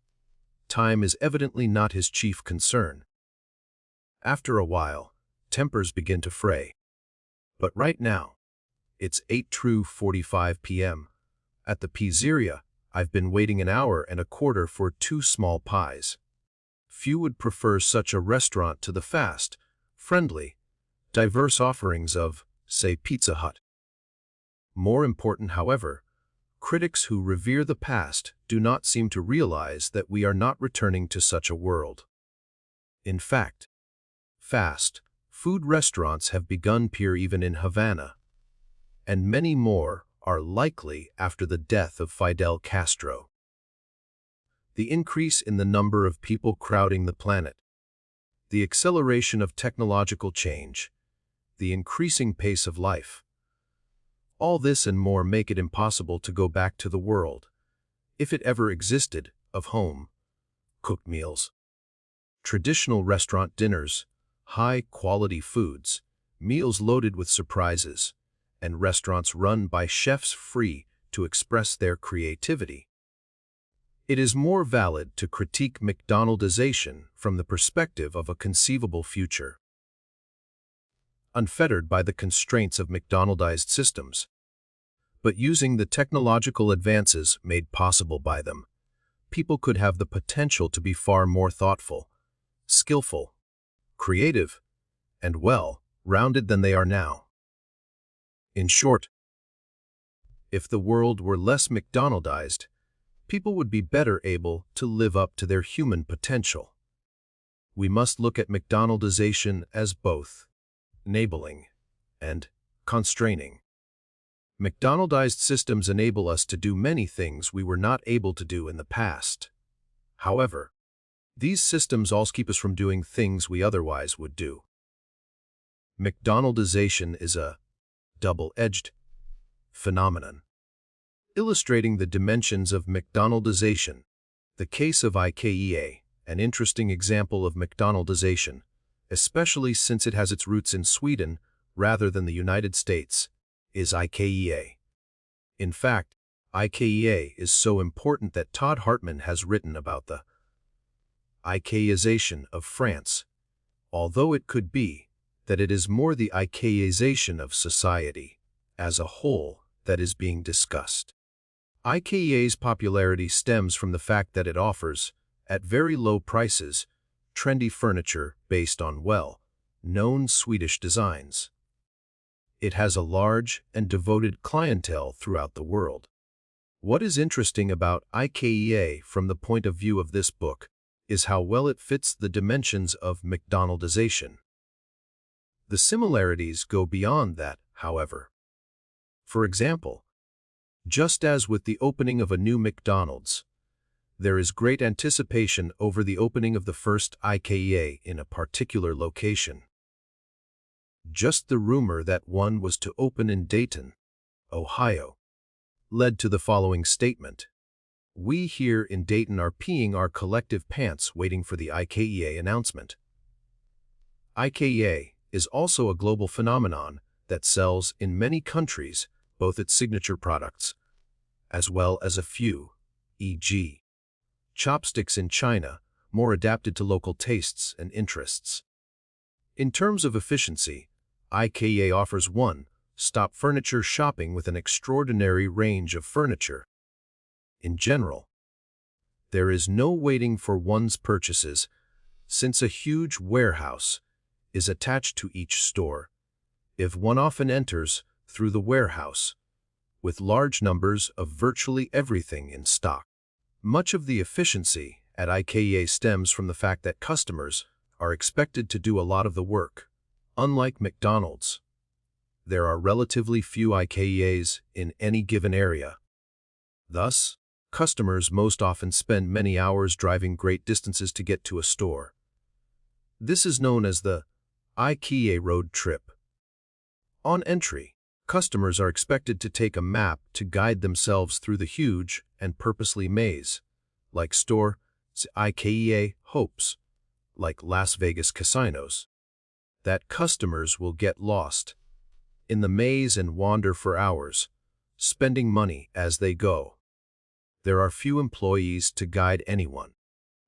Time is evidently not his chief concern. After a while, tempers begin to fray. But right now, it's 8:45 p.m. At the pizzeria, I've been waiting an hour and a quarter for 2 small pies. Few would prefer such a restaurant to the fast, friendly, diverse offerings of, say, Pizza Hut. More important, however, critics who revere the past do not seem to realize that we are not returning to such a world. In fact, fast food restaurants have begun here even in Havana, and many more are likely after the death of Fidel Castro. The increase in the number of people crowding the planet, the acceleration of technological change, the increasing pace of life, all this and more make it impossible to go back to the world, if it ever existed, of home-cooked meals. Traditional restaurant dinners, high-quality foods, meals loaded with surprises, and restaurants run by chefs free to express their creativity. It is more valid to critique McDonaldization from the perspective of a conceivable future. Unfettered by the constraints of McDonaldized systems, but using the technological advances made possible by them, people could have the potential to be far more thoughtful, skillful, creative, and well-rounded than they are now. In short, if the world were less McDonaldized, people would be better able to live up to their human potential. We must look at McDonaldization as both enabling and constraining. McDonaldized systems enable us to do many things we were not able to do in the past. However, these systems also keep us from doing things we otherwise would do. McDonaldization is a double-edged phenomenon. Illustrating the dimensions of McDonaldization, the case of IKEA, an interesting example of McDonaldization, especially since it has its roots in Sweden rather than the United States, is IKEA. In fact, IKEA is so important that Todd Hartman has written about the IKEAization of France, although it could be that it is more the IKEAization of society as a whole that is being discussed. IKEA's popularity stems from the fact that it offers, at very low prices, trendy furniture based on well-known Swedish designs. It has a large and devoted clientele throughout the world. What is interesting about IKEA from the point of view of this book is how well it fits the dimensions of McDonaldization. The similarities go beyond that, however. For example, just as with the opening of a new McDonald's, there is great anticipation over the opening of the first IKEA in a particular location. Just the rumor that one was to open in Dayton, Ohio, led to the following statement: "We here in Dayton are peeing our collective pants waiting for the IKEA announcement." IKEA is also a global phenomenon that sells in many countries both its signature products, as well as a few, e.g., chopsticks in China, more adapted to local tastes and interests. In terms of efficiency, IKEA offers one-stop furniture shopping with an extraordinary range of furniture. In general, there is no waiting for one's purchases, since a huge warehouse is attached to each store. If one often enters through the warehouse, with large numbers of virtually everything in stock. Much of the efficiency at IKEA stems from the fact that customers are expected to do a lot of the work. Unlike McDonald's, there are relatively few IKEAs in any given area. Thus, customers most often spend many hours driving great distances to get to a store. This is known as the IKEA road trip. On entry, customers are expected to take a map to guide themselves through the huge and purposely maze, like store IKEA hopes, like Las Vegas casinos, that customers will get lost in the maze and wander for hours, spending money as they go. There are few employees to guide anyone.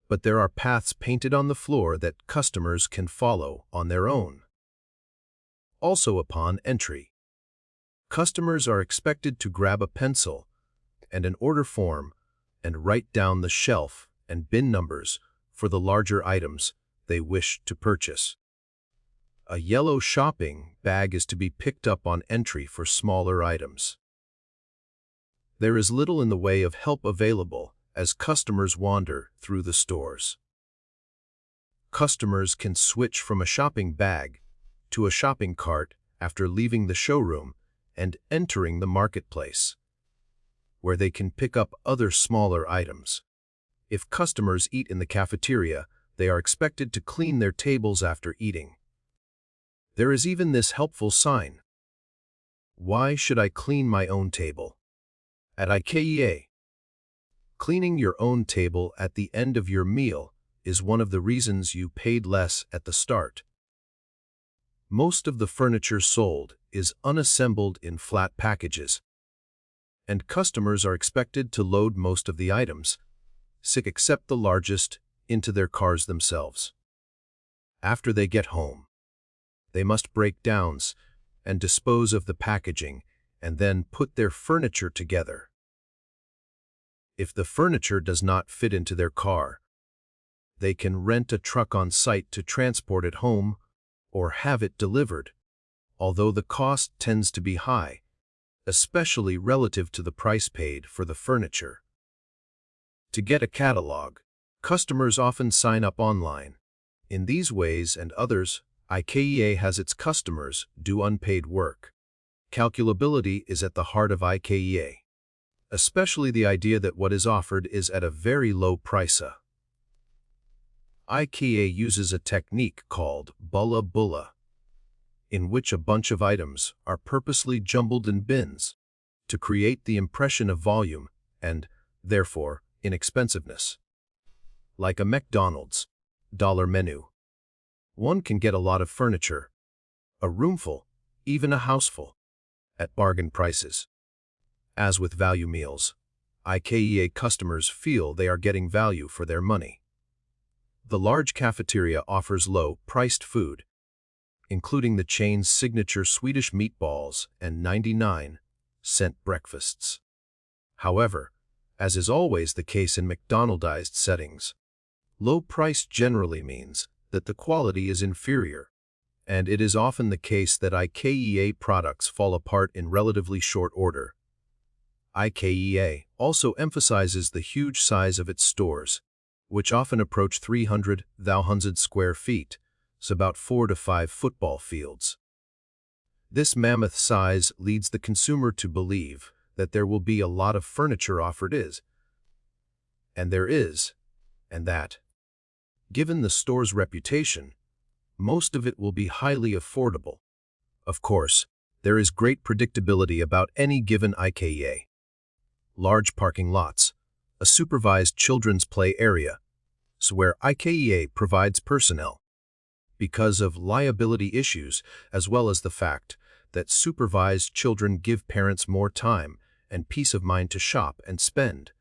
but there are paths painted on the floor that customers can follow on their own. Also, upon entry, customers are expected to grab a pencil and an order form and write down the shelf and bin numbers for the larger items they wish to purchase. A yellow shopping bag is to be picked up on entry for smaller items. There is little in the way of help available as customers wander through the stores. Customers can switch from a shopping bag to a shopping cart after leaving the showroom and entering the marketplace, where they can pick up other smaller items. If customers eat in the cafeteria, they are expected to clean their tables after eating. There is even this helpful sign: "Why should I clean my own table?" At IKEA. Cleaning your own table at the end of your meal is one of the reasons you paid less at the start. Most of the furniture sold is unassembled in flat packages, and customers are expected to load most of the items, except the largest, into their cars themselves. After they get home, they must break down and dispose of the packaging and then put their furniture together. If the furniture does not fit into their car, they can rent a truck on site to transport it home or have it delivered, although the cost tends to be high, especially relative to the price paid for the furniture. To get a catalog, customers often sign up online. In these ways and others, IKEA has its customers do unpaid work. Calculability is at the heart of IKEA, especially the idea that what is offered is at a very low price. IKEA uses a technique called bulla bulla, in which a bunch of items are purposely jumbled in bins to create the impression of volume and, therefore, inexpensiveness. Like a McDonald's dollar menu, one can get a lot of furniture, a roomful, even a houseful, at bargain prices. As with value meals, IKEA customers feel they are getting value for their money. The large cafeteria offers low-priced food, including the chain's signature Swedish meatballs and 99-cent breakfasts. However, as is always the case in McDonaldized settings, low price generally means that the quality is inferior, and it is often the case that IKEA products fall apart in relatively short order. IKEA also emphasizes the huge size of its stores, which often approach 300,000 square feet, so about 4 to 5 football fields. This mammoth size leads the consumer to believe that there will be a lot of furniture offered and that, given the store's reputation, most of it will be highly affordable. Of course, there is great predictability about any given IKEA. Large parking lots, a supervised children's play area, where IKEA provides personnel, because of liability issues as well as the fact that supervised children give parents more time and peace of mind to shop and spend.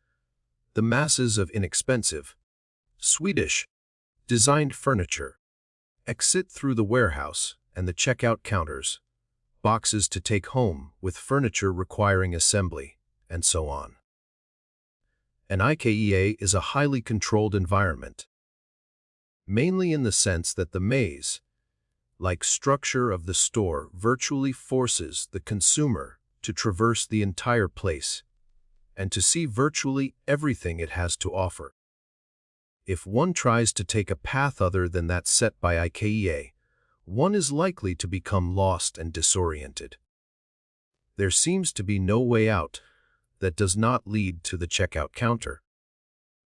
The masses of inexpensive, Swedish, designed furniture exit through the warehouse and the checkout counters, boxes to take home with furniture requiring assembly, and so on. An IKEA is a highly controlled environment, mainly in the sense that the maze-like structure of the store virtually forces the consumer to traverse the entire place and to see virtually everything it has to offer. If one tries to take a path other than that set by IKEA, one is likely to become lost and disoriented. There seems to be no way out that does not lead to the checkout counter,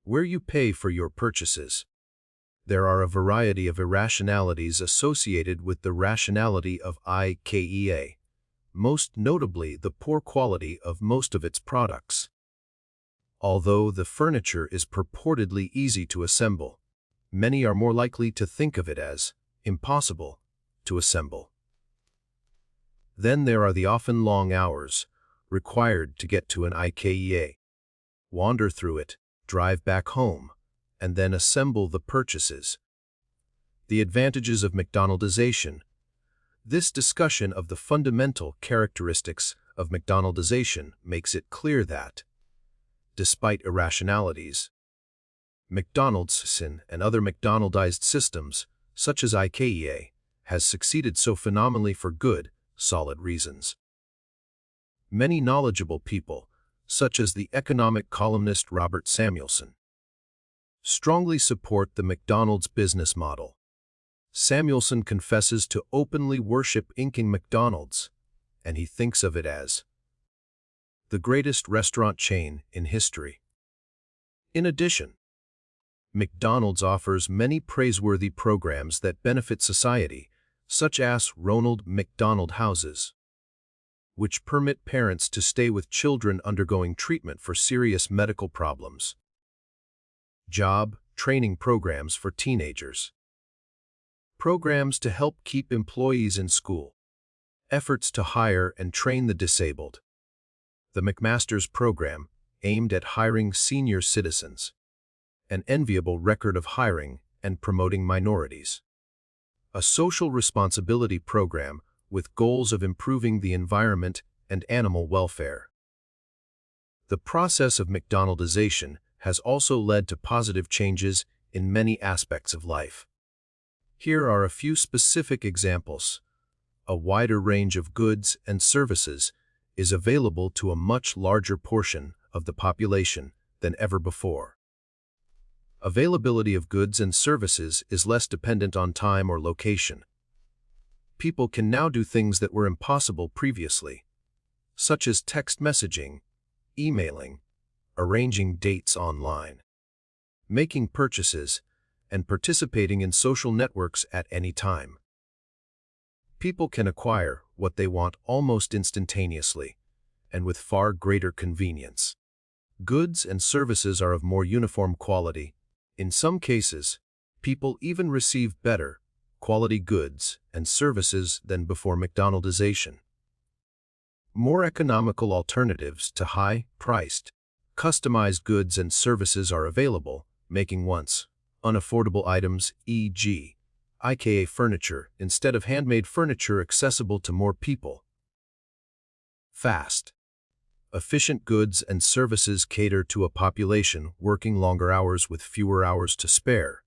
where you pay for your purchases. There are a variety of irrationalities associated with the rationality of IKEA, most notably the poor quality of most of its products. Although the furniture is purportedly easy to assemble, many are more likely to think of it as impossible to assemble. Then there are the often long hours required to get to an IKEA, wander through it, drive back home, and then assemble the purchases. The advantages of McDonaldization. This discussion of the fundamental characteristics of McDonaldization makes it clear that, despite irrationalities, McDonaldization and other McDonaldized systems, such as IKEA, has succeeded so phenomenally for good, solid reasons. Many knowledgeable people, such as the economic columnist Robert Samuelson, strongly support the McDonald's business model. Samuelson confesses to openly worship inking McDonald's, and he thinks of it as the greatest restaurant chain in history. In addition, McDonald's offers many praiseworthy programs that benefit society, such as Ronald McDonald Houses, which permit parents to stay with children undergoing treatment for serious medical problems, job training programs for teenagers, programs to help keep employees in school, efforts to hire and train the disabled, the McMaster's program aimed at hiring senior citizens, an enviable record of hiring and promoting minorities, a social responsibility program with goals of improving the environment and animal welfare. The process of McDonaldization has also led to positive changes in many aspects of life. Here are a few specific examples. A wider range of goods and services is available to a much larger portion of the population than ever before. Availability of goods and services is less dependent on time or location. People can now do things that were impossible previously, such as text messaging, emailing, arranging dates online, making purchases, and participating in social networks at any time. People can acquire what they want almost instantaneously and with far greater convenience. Goods and services are of more uniform quality. In some cases, people even receive better quality goods and services than before McDonaldization. More economical alternatives to high-priced, customized goods and services are available, making once unaffordable items, e.g., IKEA furniture, instead of handmade furniture, accessible to more people. Fast, efficient goods and services cater to a population working longer hours with fewer hours to spare.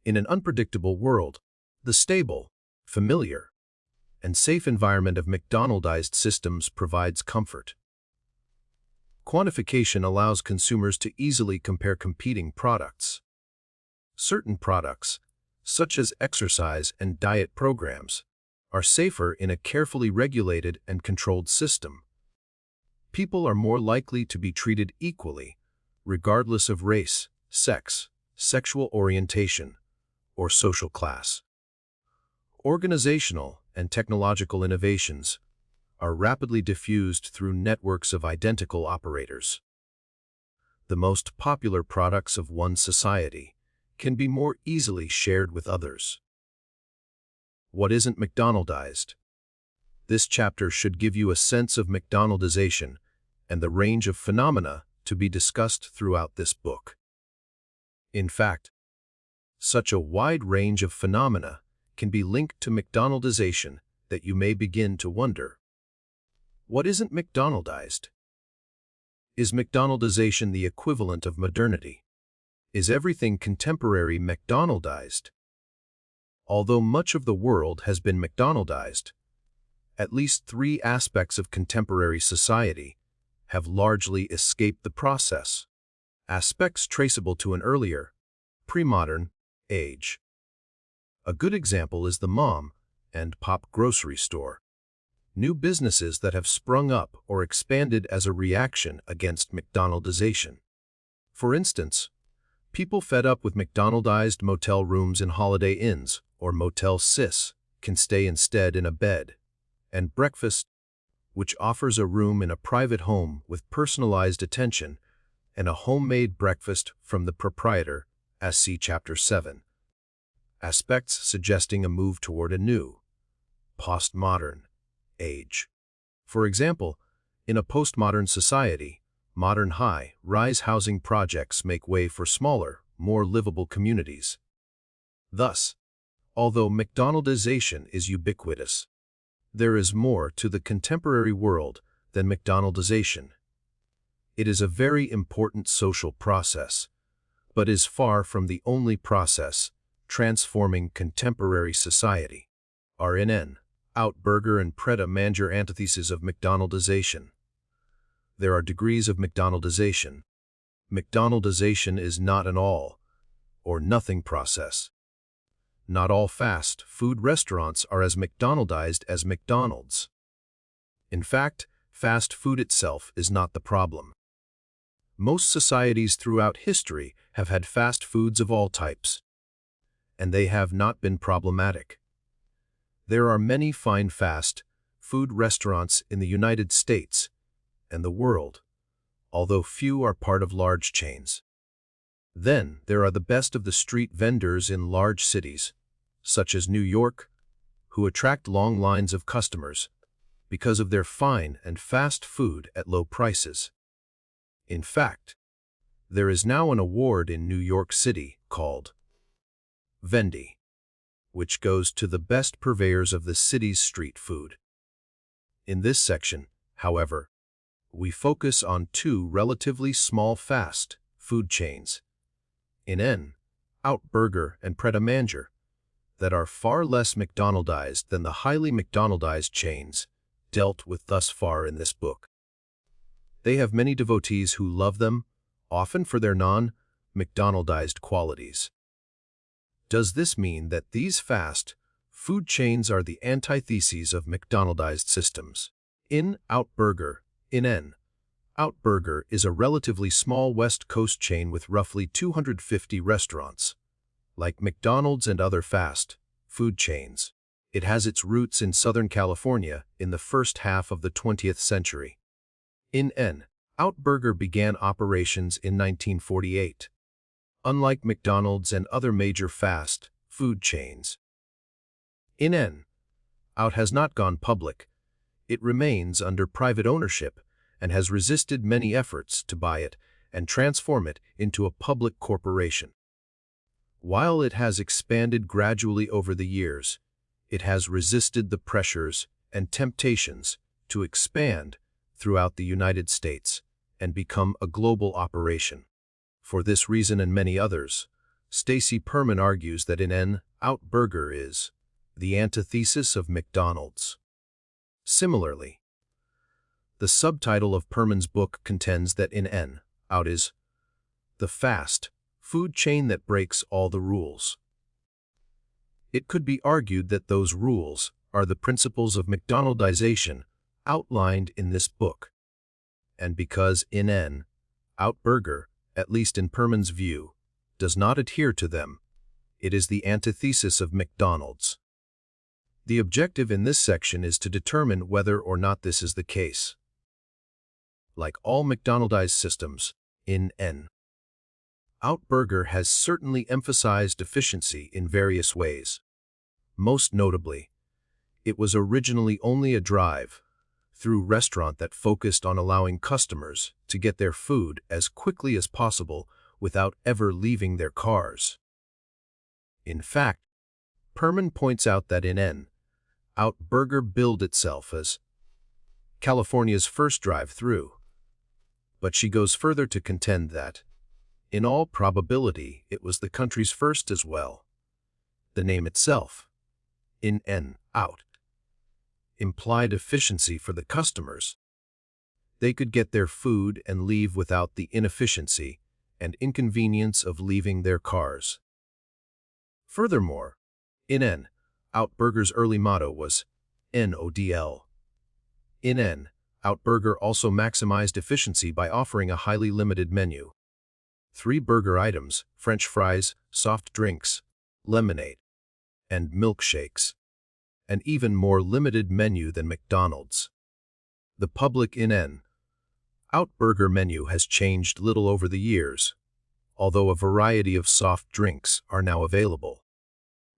In an unpredictable world, the stable, familiar, and safe environment of McDonaldized systems provides comfort. Quantification allows consumers to easily compare competing products. Certain products, such as exercise and diet programs, are safer in a carefully regulated and controlled system. People are more likely to be treated equally, regardless of race, sex, sexual orientation, or social class. Organizational and technological innovations are rapidly diffused through networks of identical operators. The most popular products of one society can be more easily shared with others. What isn't McDonaldized? This chapter should give you a sense of McDonaldization and the range of phenomena to be discussed throughout this book. In fact, such a wide range of phenomena can be linked to McDonaldization that you may begin to wonder, what isn't McDonaldized? Is McDonaldization the equivalent of modernity? Is everything contemporary McDonaldized? Although much of the world has been McDonaldized, at least 3 aspects of contemporary society have largely escaped the process, aspects traceable to an earlier, pre-modern, age. A good example is the mom and pop grocery store, new businesses that have sprung up or expanded as a reaction against McDonaldization. For instance, people fed up with McDonaldized motel rooms in Holiday Inns or Motel 6 can stay instead in a bed and breakfast, which offers a room in a private home with personalized attention and a homemade breakfast from the proprietor, as see Chapter 7. Aspects suggesting a move toward a new, postmodern age. For example, in a postmodern society, modern high-rise housing projects make way for smaller, more livable communities. Thus, although McDonaldization is ubiquitous, there is more to the contemporary world than McDonaldization. It is a very important social process, but is far from the only process transforming contemporary society. RNN, out burger and pret a manger antitheses of McDonaldization. There are degrees of McDonaldization. McDonaldization is not an all or nothing process. Not all fast food restaurants are as McDonaldized as McDonald's. In fact, fast food itself is not the problem. Most societies throughout history have had fast foods of all types, and they have not been problematic. There are many fine fast food restaurants in the United States and the world, although few are part of large chains. Then there are the best of the street vendors in large cities, such as New York, who attract long lines of customers because of their fine and fast food at low prices. In fact, there is now an award in New York City called Vendy, which goes to the best purveyors of the city's street food. In this section, however, we focus on two relatively small fast food chains, In-N, Out Burger and Pret a Manger, that are far less McDonaldized than the highly McDonaldized chains dealt with thus far in this book. They have many devotees who love them, often for their non-McDonaldized qualities. Does this mean that these fast food chains are the antitheses of McDonaldized systems? In-Out Burger, In-N, Out Burger is a relatively small West Coast chain with roughly 250 restaurants. Like McDonald's and other fast food chains, it has its roots in Southern California in the first half of the 20th century. In-N, Out Burger began operations in 1948. Unlike McDonald's and other major fast food chains, In-N, Out has not gone public. It remains under private ownership and has resisted many efforts to buy it and transform it into a public corporation. While it has expanded gradually over the years, it has resisted the pressures and temptations to expand throughout the United States and become a global operation. For this reason and many others, Stacy Perman argues that In-N, Out Burger is the antithesis of McDonald's. Similarly, the subtitle of Perman's book contends that In-N, Out is the fast food chain that breaks all the rules. It could be argued that those rules are the principles of McDonaldization outlined in this book. And because In-N, Out Burger, at least in Perman's view, does not adhere to them, it is the antithesis of McDonald's. The objective in this section is to determine whether or not this is the case. Like all McDonaldized systems, In-N, Out Burger has certainly emphasized efficiency in various ways. Most notably, it was originally only a drive-through restaurant that focused on allowing customers to get their food as quickly as possible without ever leaving their cars. In fact, Perman points out that In-N, Out Burger billed itself as California's first drive-through, but she goes further to contend that, in all probability, it was the country's first as well. The name itself, In-N, Out, implied efficiency for the customers. They could get their food and leave without the inefficiency and inconvenience of leaving their cars. Furthermore, In-N, Out Burger's early motto was NODL. In-N, Out Burger also maximized efficiency by offering a highly limited menu. 3 burger items, French fries, soft drinks, lemonade, and milkshakes. An even more limited menu than McDonald's. The public In-N, Out Burger menu has changed little over the years, although a variety of soft drinks are now available.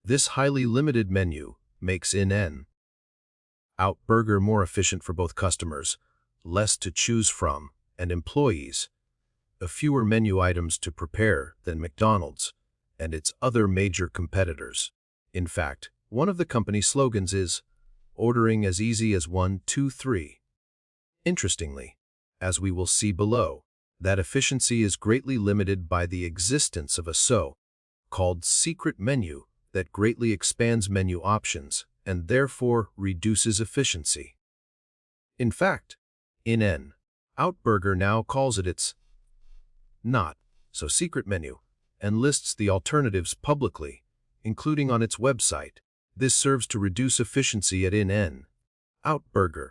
This highly limited menu makes In-N, Out Burger more efficient for both customers, less to choose from, and employees, fewer menu items to prepare than McDonald's and its other major competitors. In fact, one of the company's slogans is, "Ordering as easy as 1, 2, 3." Interestingly, as we will see below, that efficiency is greatly limited by the existence of a so-called secret menu that greatly expands menu options and therefore reduces efficiency. In fact, Outburger now calls it its not-so-secret menu and lists the alternatives publicly, including on its website. This serves to reduce efficiency at Outburger.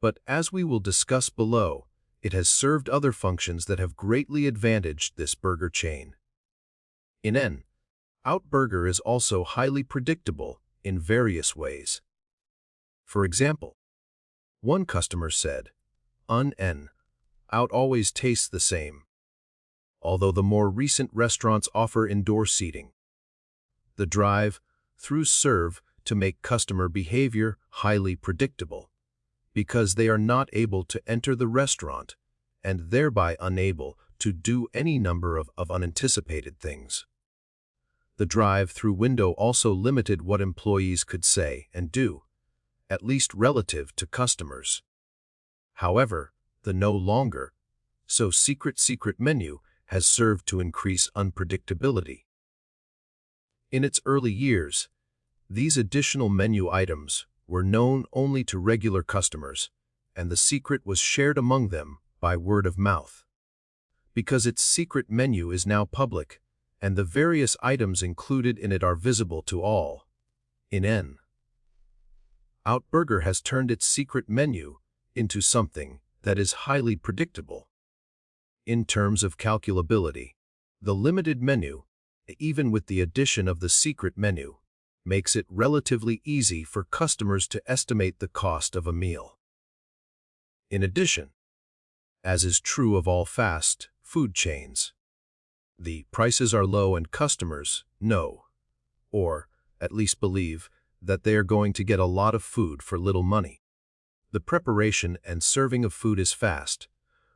But as we will discuss below, it has served other functions that have greatly advantaged this burger chain. Outburger is also highly predictable in various ways. For example, one customer said, Out always tastes the same, although the more recent restaurants offer indoor seating. The drive-thrus serve to make customer behavior highly predictable, because they are not able to enter the restaurant and thereby unable to do any number of unanticipated things. The drive-through window also limited what employees could say and do, at least relative to customers. However, the no longer so secret menu has served to increase unpredictability. In its early years, these additional menu items were known only to regular customers, and the secret was shared among them by word of mouth. Because its secret menu is now public, and the various items included in it are visible to all, Outburger has turned its secret menu into something that is highly predictable. In terms of calculability, the limited menu, even with the addition of the secret menu, makes it relatively easy for customers to estimate the cost of a meal. In addition, as is true of all fast food chains, the prices are low and customers know, or at least believe, that they are going to get a lot of food for little money. The preparation and serving of food is fast,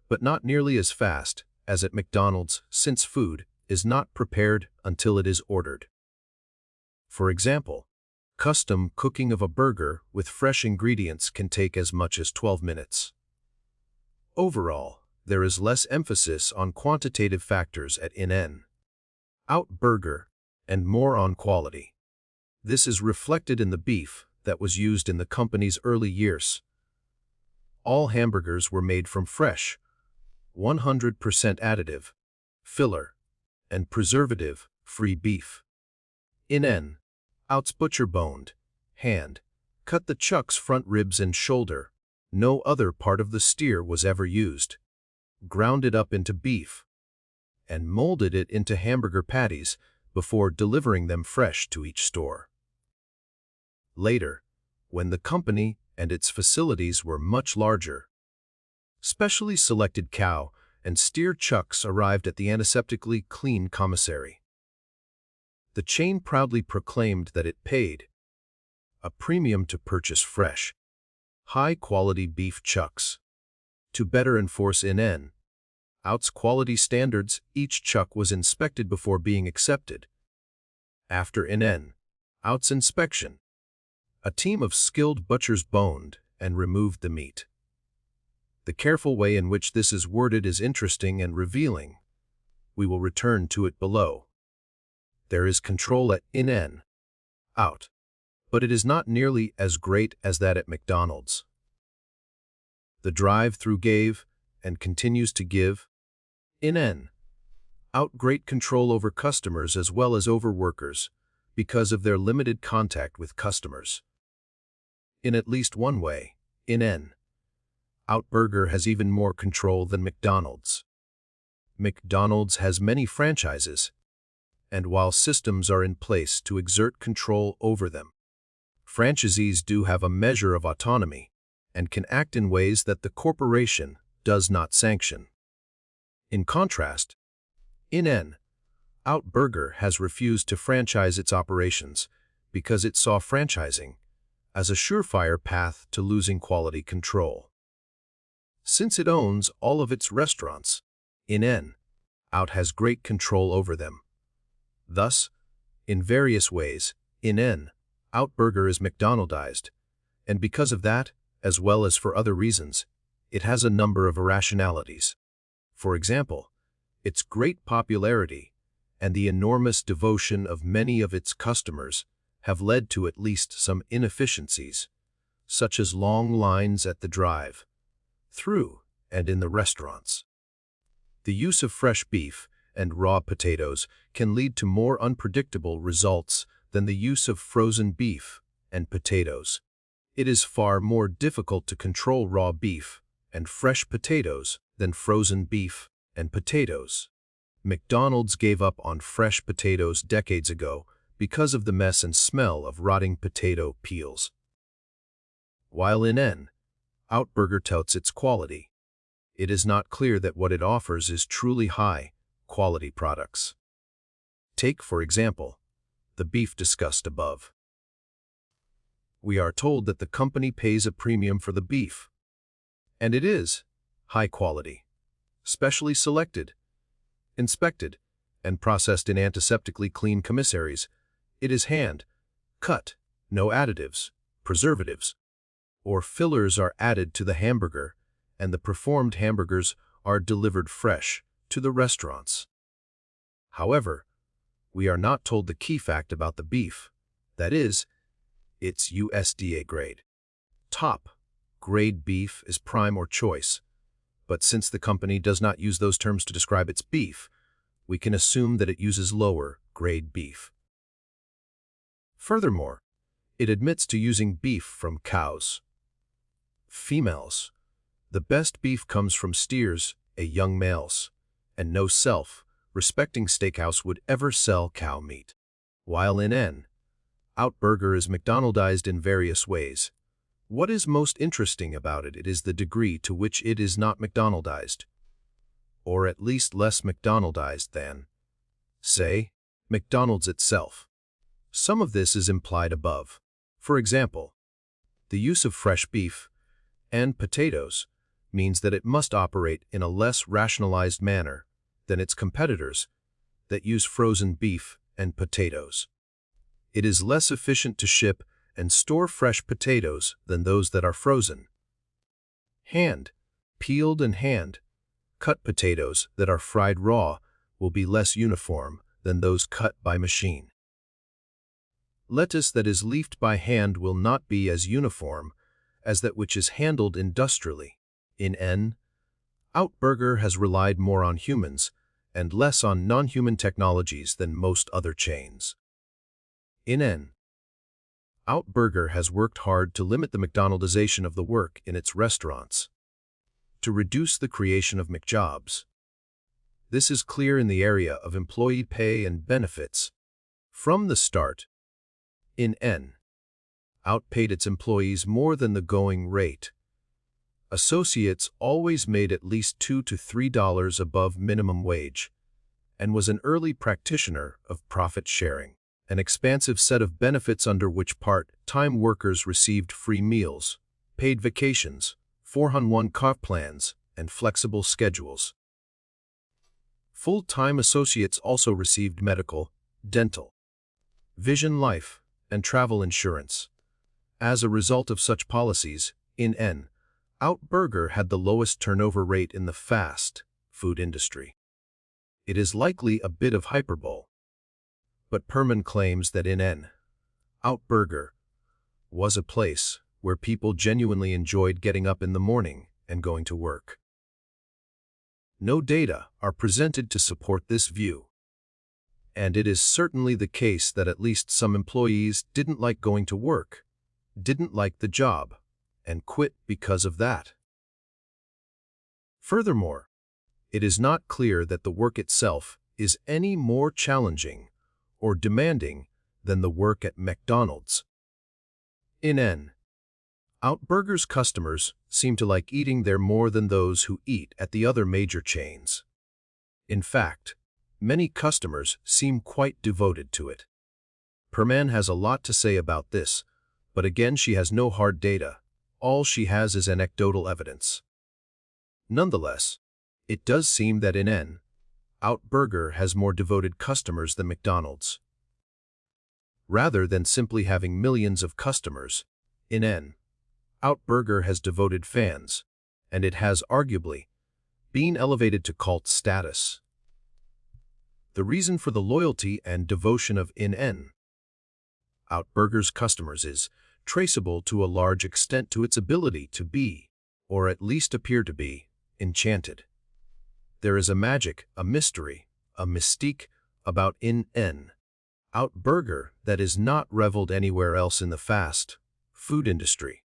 but not nearly as fast as at McDonald's, since food is not prepared until it is ordered. For example, custom cooking of a burger with fresh ingredients can take as much as 12 minutes. Overall, there is less emphasis on quantitative factors at Outburger and more on quality. This is reflected in the beef that was used in the company's early years. All hamburgers were made from fresh, 100% additive, filler, and preservative-free beef. Out's butcher boned, hand, cut the chuck's front ribs and shoulder. No other part of the steer was ever used. Ground it up into beef, and molded it into hamburger patties before delivering them fresh to each store. Later, when the company and its facilities were much larger, specially selected cow and steer chucks arrived at the antiseptically clean commissary. The chain proudly proclaimed that it paid a premium to purchase fresh, high-quality beef chucks. To better enforce Out's quality standards, each chuck was inspected before being accepted. After Out's inspection, a team of skilled butchers boned and removed the meat. The careful way in which this is worded is interesting and revealing. We will return to it below. There is control at Out, but it is not nearly as great as that at McDonald's. The drive-through gave, and continues to give, Out great control over customers as well as over workers, because of their limited contact with customers. In at least one way, Outburger has even more control than McDonald's. McDonald's has many franchises, and while systems are in place to exert control over them, franchisees do have a measure of autonomy and can act in ways that the corporation does not sanction. In contrast, Outburger has refused to franchise its operations because it saw franchising as a surefire path to losing quality control. Since it owns all of its restaurants, In-N Out has great control over them. Thus, in various ways, In-N Out Burger is McDonaldized, and because of that, as well as for other reasons, it has a number of irrationalities. For example, its great popularity and the enormous devotion of many of its customers have led to at least some inefficiencies, such as long lines at the drive-through and in the restaurants. The use of fresh beef and raw potatoes can lead to more unpredictable results than the use of frozen beef and potatoes. It is far more difficult to control raw beef and fresh potatoes than frozen beef and potatoes. McDonald's gave up on fresh potatoes decades ago because of the mess and smell of rotting potato peels. While In-N Out Burger touts its quality, it is not clear that what it offers is truly high-quality products. Take, for example, the beef discussed above. We are told that the company pays a premium for the beef, and it is high quality, specially selected, inspected, and processed in antiseptically clean commissaries. It is hand-cut, no additives, preservatives, or fillers are added to the hamburger, and the performed hamburgers are delivered fresh to the restaurants. However, we are not told the key fact about the beef, that is, its USDA grade. Top grade beef is prime or choice, but since the company does not use those terms to describe its beef, we can assume that it uses lower grade beef. Furthermore, it admits to using beef from cows. Females. The best beef comes from steers, young males, and no self-respecting steakhouse would ever sell cow meat. While In-N Out Burger is McDonaldized in various ways, what is most interesting about it is the degree to which it is not McDonaldized, or at least less McDonaldized than, say, McDonald's itself. Some of this is implied above. For example, the use of fresh beef and potatoes means that it must operate in a less rationalized manner than its competitors that use frozen beef and potatoes. It is less efficient to ship and store fresh potatoes than those that are frozen. Hand-peeled and hand-cut potatoes that are fried raw will be less uniform than those cut by machine. Lettuce that is leafed by hand will not be as uniform as that which is handled industrially. In-N Out Burger has relied more on humans and less on non-human technologies than most other chains. In-N Out Burger has worked hard to limit the McDonaldization of the work in its restaurants, to reduce the creation of McJobs. This is clear in the area of employee pay and benefits. From the start, In-N Out paid its employees more than the going rate. Associates always made at least $2 to $3 above minimum wage, and was an early practitioner of profit sharing, an expansive set of benefits under which part-time workers received free meals, paid vacations, 4-on-1 comp plans, and flexible schedules. Full-time associates also received medical, dental, vision, life, and travel insurance. As a result of such policies, In-N Out Burger had the lowest turnover rate in the fast food industry. It is likely a bit of hyperbole, but Perman claims that In-N Out Burger was a place where people genuinely enjoyed getting up in the morning and going to work. No data are presented to support this view, and it is certainly the case that at least some employees didn't like going to work, didn't like the job, and quit because of that. Furthermore, it is not clear that the work itself is any more challenging or demanding than the work at McDonald's. In-N Out Burger's customers seem to like eating there more than those who eat at the other major chains. In fact, many customers seem quite devoted to it. Perman has a lot to say about this, but again she has no hard data. All she has is anecdotal evidence. Nonetheless, it does seem that In-N-Out Burger has more devoted customers than McDonald's. Rather than simply having millions of customers, In-N-Out Burger has devoted fans, and it has arguably been elevated to cult status. The reason for the loyalty and devotion of In-N-Out Burger's customers is traceable to a large extent to its ability to be, or at least appear to be, enchanted. There is a magic, a mystery, a mystique about In-N-Out Burger that is not reveled anywhere else in the fast food industry.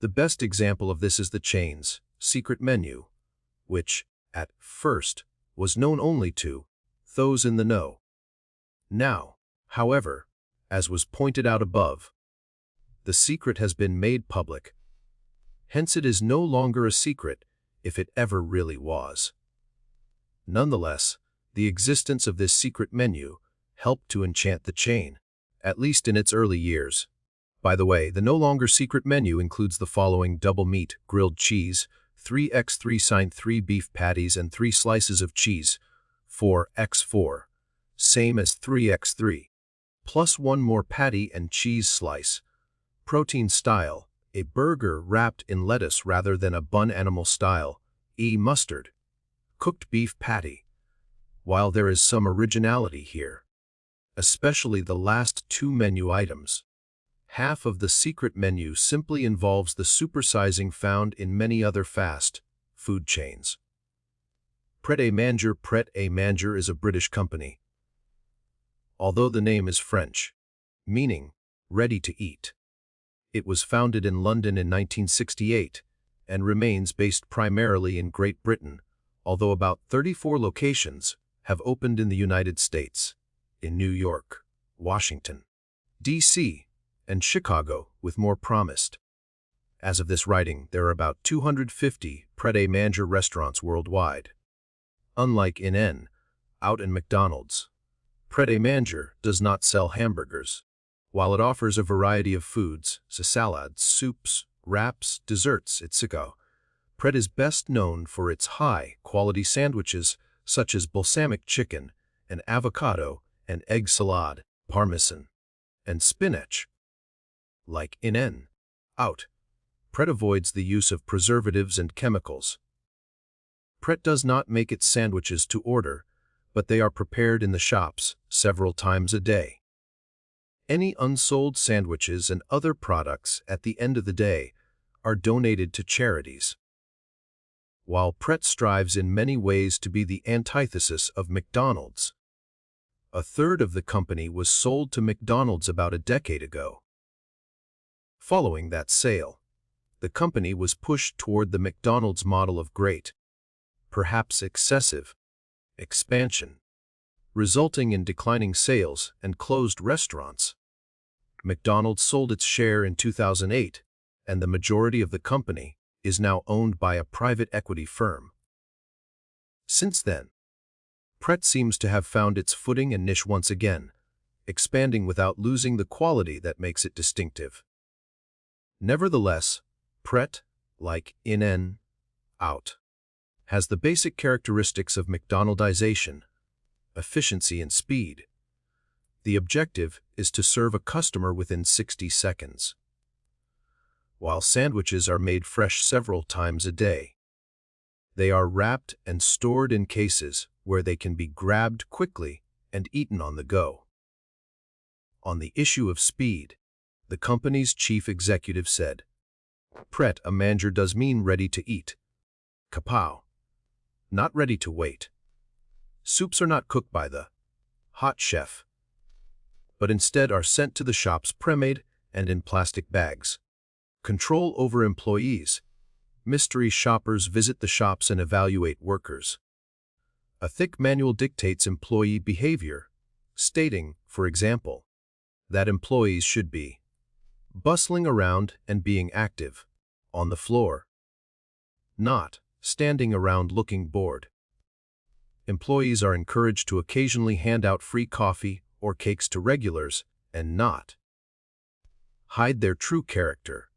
The best example of this is the chain's secret menu, which, at first, was known only to those in the know. Now, however, as was pointed out above, the secret has been made public. Hence it is no longer a secret, if it ever really was. Nonetheless, the existence of this secret menu helped to enchant the chain, at least in its early years. By the way, the no longer secret menu includes the following: double meat, grilled cheese, 3x3 sin 3 beef patties and 3 slices of cheese, 4x4, same as 3x3, plus 1 more patty and cheese slice. Protein style, a burger wrapped in lettuce rather than a bun. Animal style, mustard. Cooked beef patty. While there is some originality here, especially the last 2 menu items, half of the secret menu simply involves the supersizing found in many other fast food chains. Pret-a-manger is a British company, although the name is French, meaning ready to eat. It was founded in London in 1968 and remains based primarily in Great Britain, although about 34 locations have opened in the United States, in New York, Washington, D.C., and Chicago, with more promised. As of this writing, there are about 250 Pret-a-manger restaurants worldwide. Unlike In-N-Out and McDonald's, Pret-a-manger does not sell hamburgers. While it offers a variety of foods, salads, soups, wraps, desserts, etc., Pret is best known for its high-quality sandwiches such as balsamic chicken and avocado and egg salad, parmesan, and spinach. Like In-N-Out, Pret avoids the use of preservatives and chemicals. Pret does not make its sandwiches to order, but they are prepared in the shops several times a day. Any unsold sandwiches and other products at the end of the day are donated to charities. While Pret strives in many ways to be the antithesis of McDonald's, a third of the company was sold to McDonald's about a decade ago. Following that sale, the company was pushed toward the McDonald's model of great, perhaps excessive, expansion, resulting in declining sales and closed restaurants. McDonald's sold its share in 2008, and the majority of the company is now owned by a private equity firm. Since then, Pret seems to have found its footing and niche once again, expanding without losing the quality that makes it distinctive. Nevertheless, Pret, like In-N-Out, has the basic characteristics of McDonaldization: efficiency and speed. The objective is to serve a customer within 60 seconds. While sandwiches are made fresh several times a day, they are wrapped and stored in cases where they can be grabbed quickly and eaten on the go. On the issue of speed, the company's chief executive said, "Pret-a-manger does mean ready to eat. Kapow. Not ready to wait. Soups are not cooked by the hot chef, but instead are sent to the shops pre-made and in plastic bags. Control over employees. Mystery shoppers visit the shops and evaluate workers. A thick manual dictates employee behavior, stating, for example, that employees should be bustling around and being active, on the floor, not standing around looking bored. Employees are encouraged to occasionally hand out free coffee or cakes to regulars and not hide their true character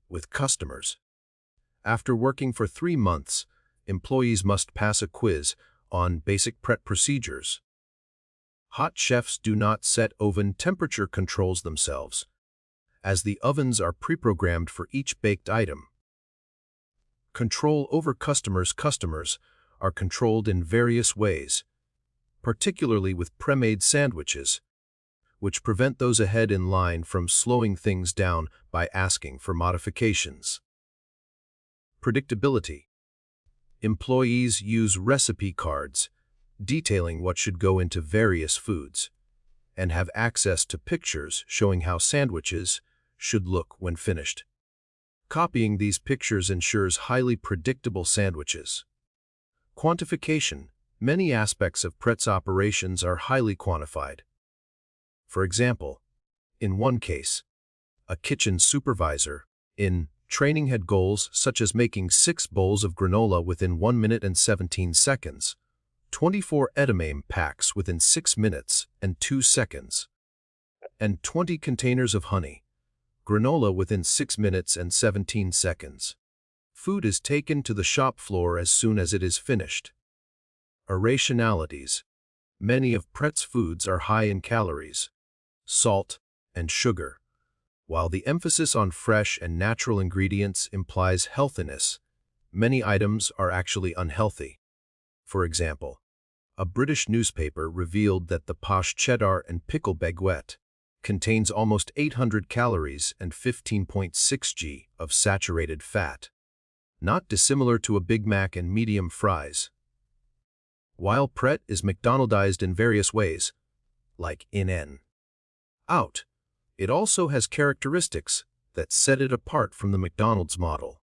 with customers." After working for 3 months, employees must pass a quiz on basic Pret procedures. Hot chefs do not set oven temperature controls themselves, as the ovens are pre-programmed for each baked item. Control over customers are controlled in various ways, particularly with pre-made sandwiches, which prevent those ahead in line from slowing things down by asking for modifications. Predictability. Employees use recipe cards detailing what should go into various foods, and have access to pictures showing how sandwiches should look when finished. Copying these pictures ensures highly predictable sandwiches. Quantification. Many aspects of Pret's operations are highly quantified. For example, in one case, a kitchen supervisor in training had goals such as making 6 bowls of granola within 1 minute and 17 seconds, 24 edamame packs within 6 minutes and 2 seconds, and 20 containers of honey, granola within 6 minutes and 17 seconds. Food is taken to the shop floor as soon as it is finished. Irrationalities. Many of Pret's foods are high in calories, salt, and sugar. While the emphasis on fresh and natural ingredients implies healthiness, many items are actually unhealthy. For example, a British newspaper revealed that the posh cheddar and pickle baguette contains almost 800 calories and 15.6 g of saturated fat, not dissimilar to a Big Mac and medium fries. While Pret is McDonaldized in various ways, like in, out, it also has characteristics that set it apart from the McDonald's model.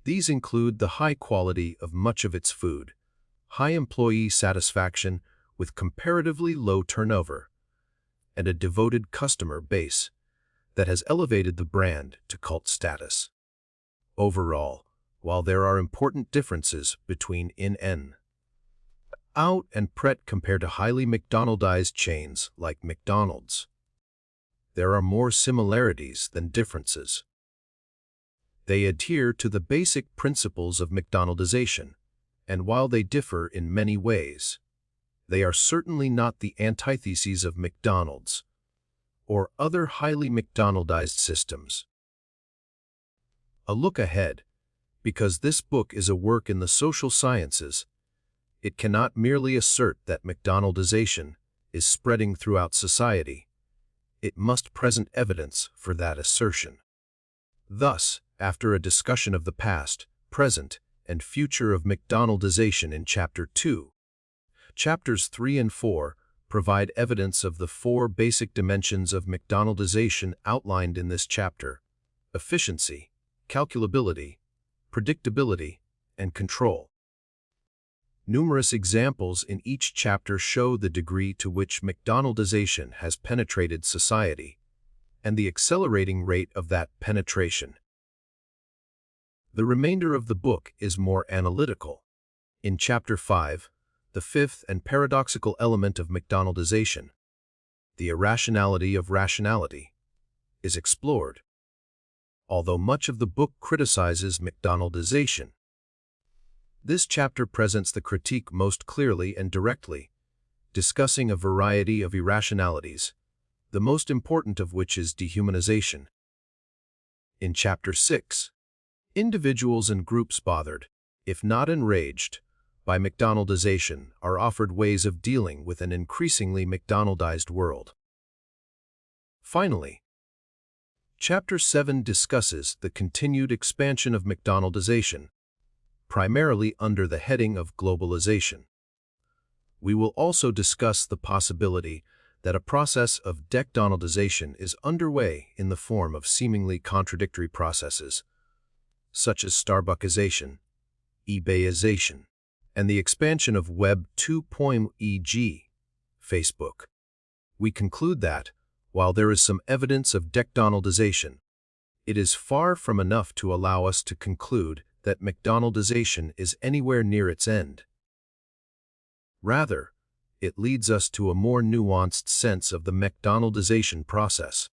These include the high quality of much of its food, high employee satisfaction with comparatively low turnover, and a devoted customer base that has elevated the brand to cult status. Overall, while there are important differences between in, out, and Pret compared to highly McDonaldized chains like McDonald's, there are more similarities than differences. They adhere to the basic principles of McDonaldization, and while they differ in many ways, they are certainly not the antitheses of McDonald's or other highly McDonaldized systems. A look ahead. Because this book is a work in the social sciences, it cannot merely assert that McDonaldization is spreading throughout society. It must present evidence for that assertion. Thus, after a discussion of the past, present, and future of McDonaldization in Chapter 2, Chapters 3 and 4 provide evidence of the 4 basic dimensions of McDonaldization outlined in this chapter: efficiency, calculability, predictability, and control. Numerous examples in each chapter show the degree to which McDonaldization has penetrated society and the accelerating rate of that penetration. The remainder of the book is more analytical. In Chapter 5, the 5th and paradoxical element of McDonaldization, the irrationality of rationality, is explored. Although much of the book criticizes McDonaldization, this chapter presents the critique most clearly and directly, discussing a variety of irrationalities, the most important of which is dehumanization. In Chapter 6, individuals and groups bothered, if not enraged, by McDonaldization are offered ways of dealing with an increasingly McDonaldized world. Finally, Chapter 7 discusses the continued expansion of McDonaldization, primarily under the heading of globalization. We will also discuss the possibility that a process of McDonaldization is underway in the form of seemingly contradictory processes, such as Starbuckization, eBayization, and the expansion of Web 2.0 e.g., Facebook. We conclude that, while there is some evidence of McDonaldization, it is far from enough to allow us to conclude that McDonaldization is anywhere near its end. Rather, it leads us to a more nuanced sense of the McDonaldization process.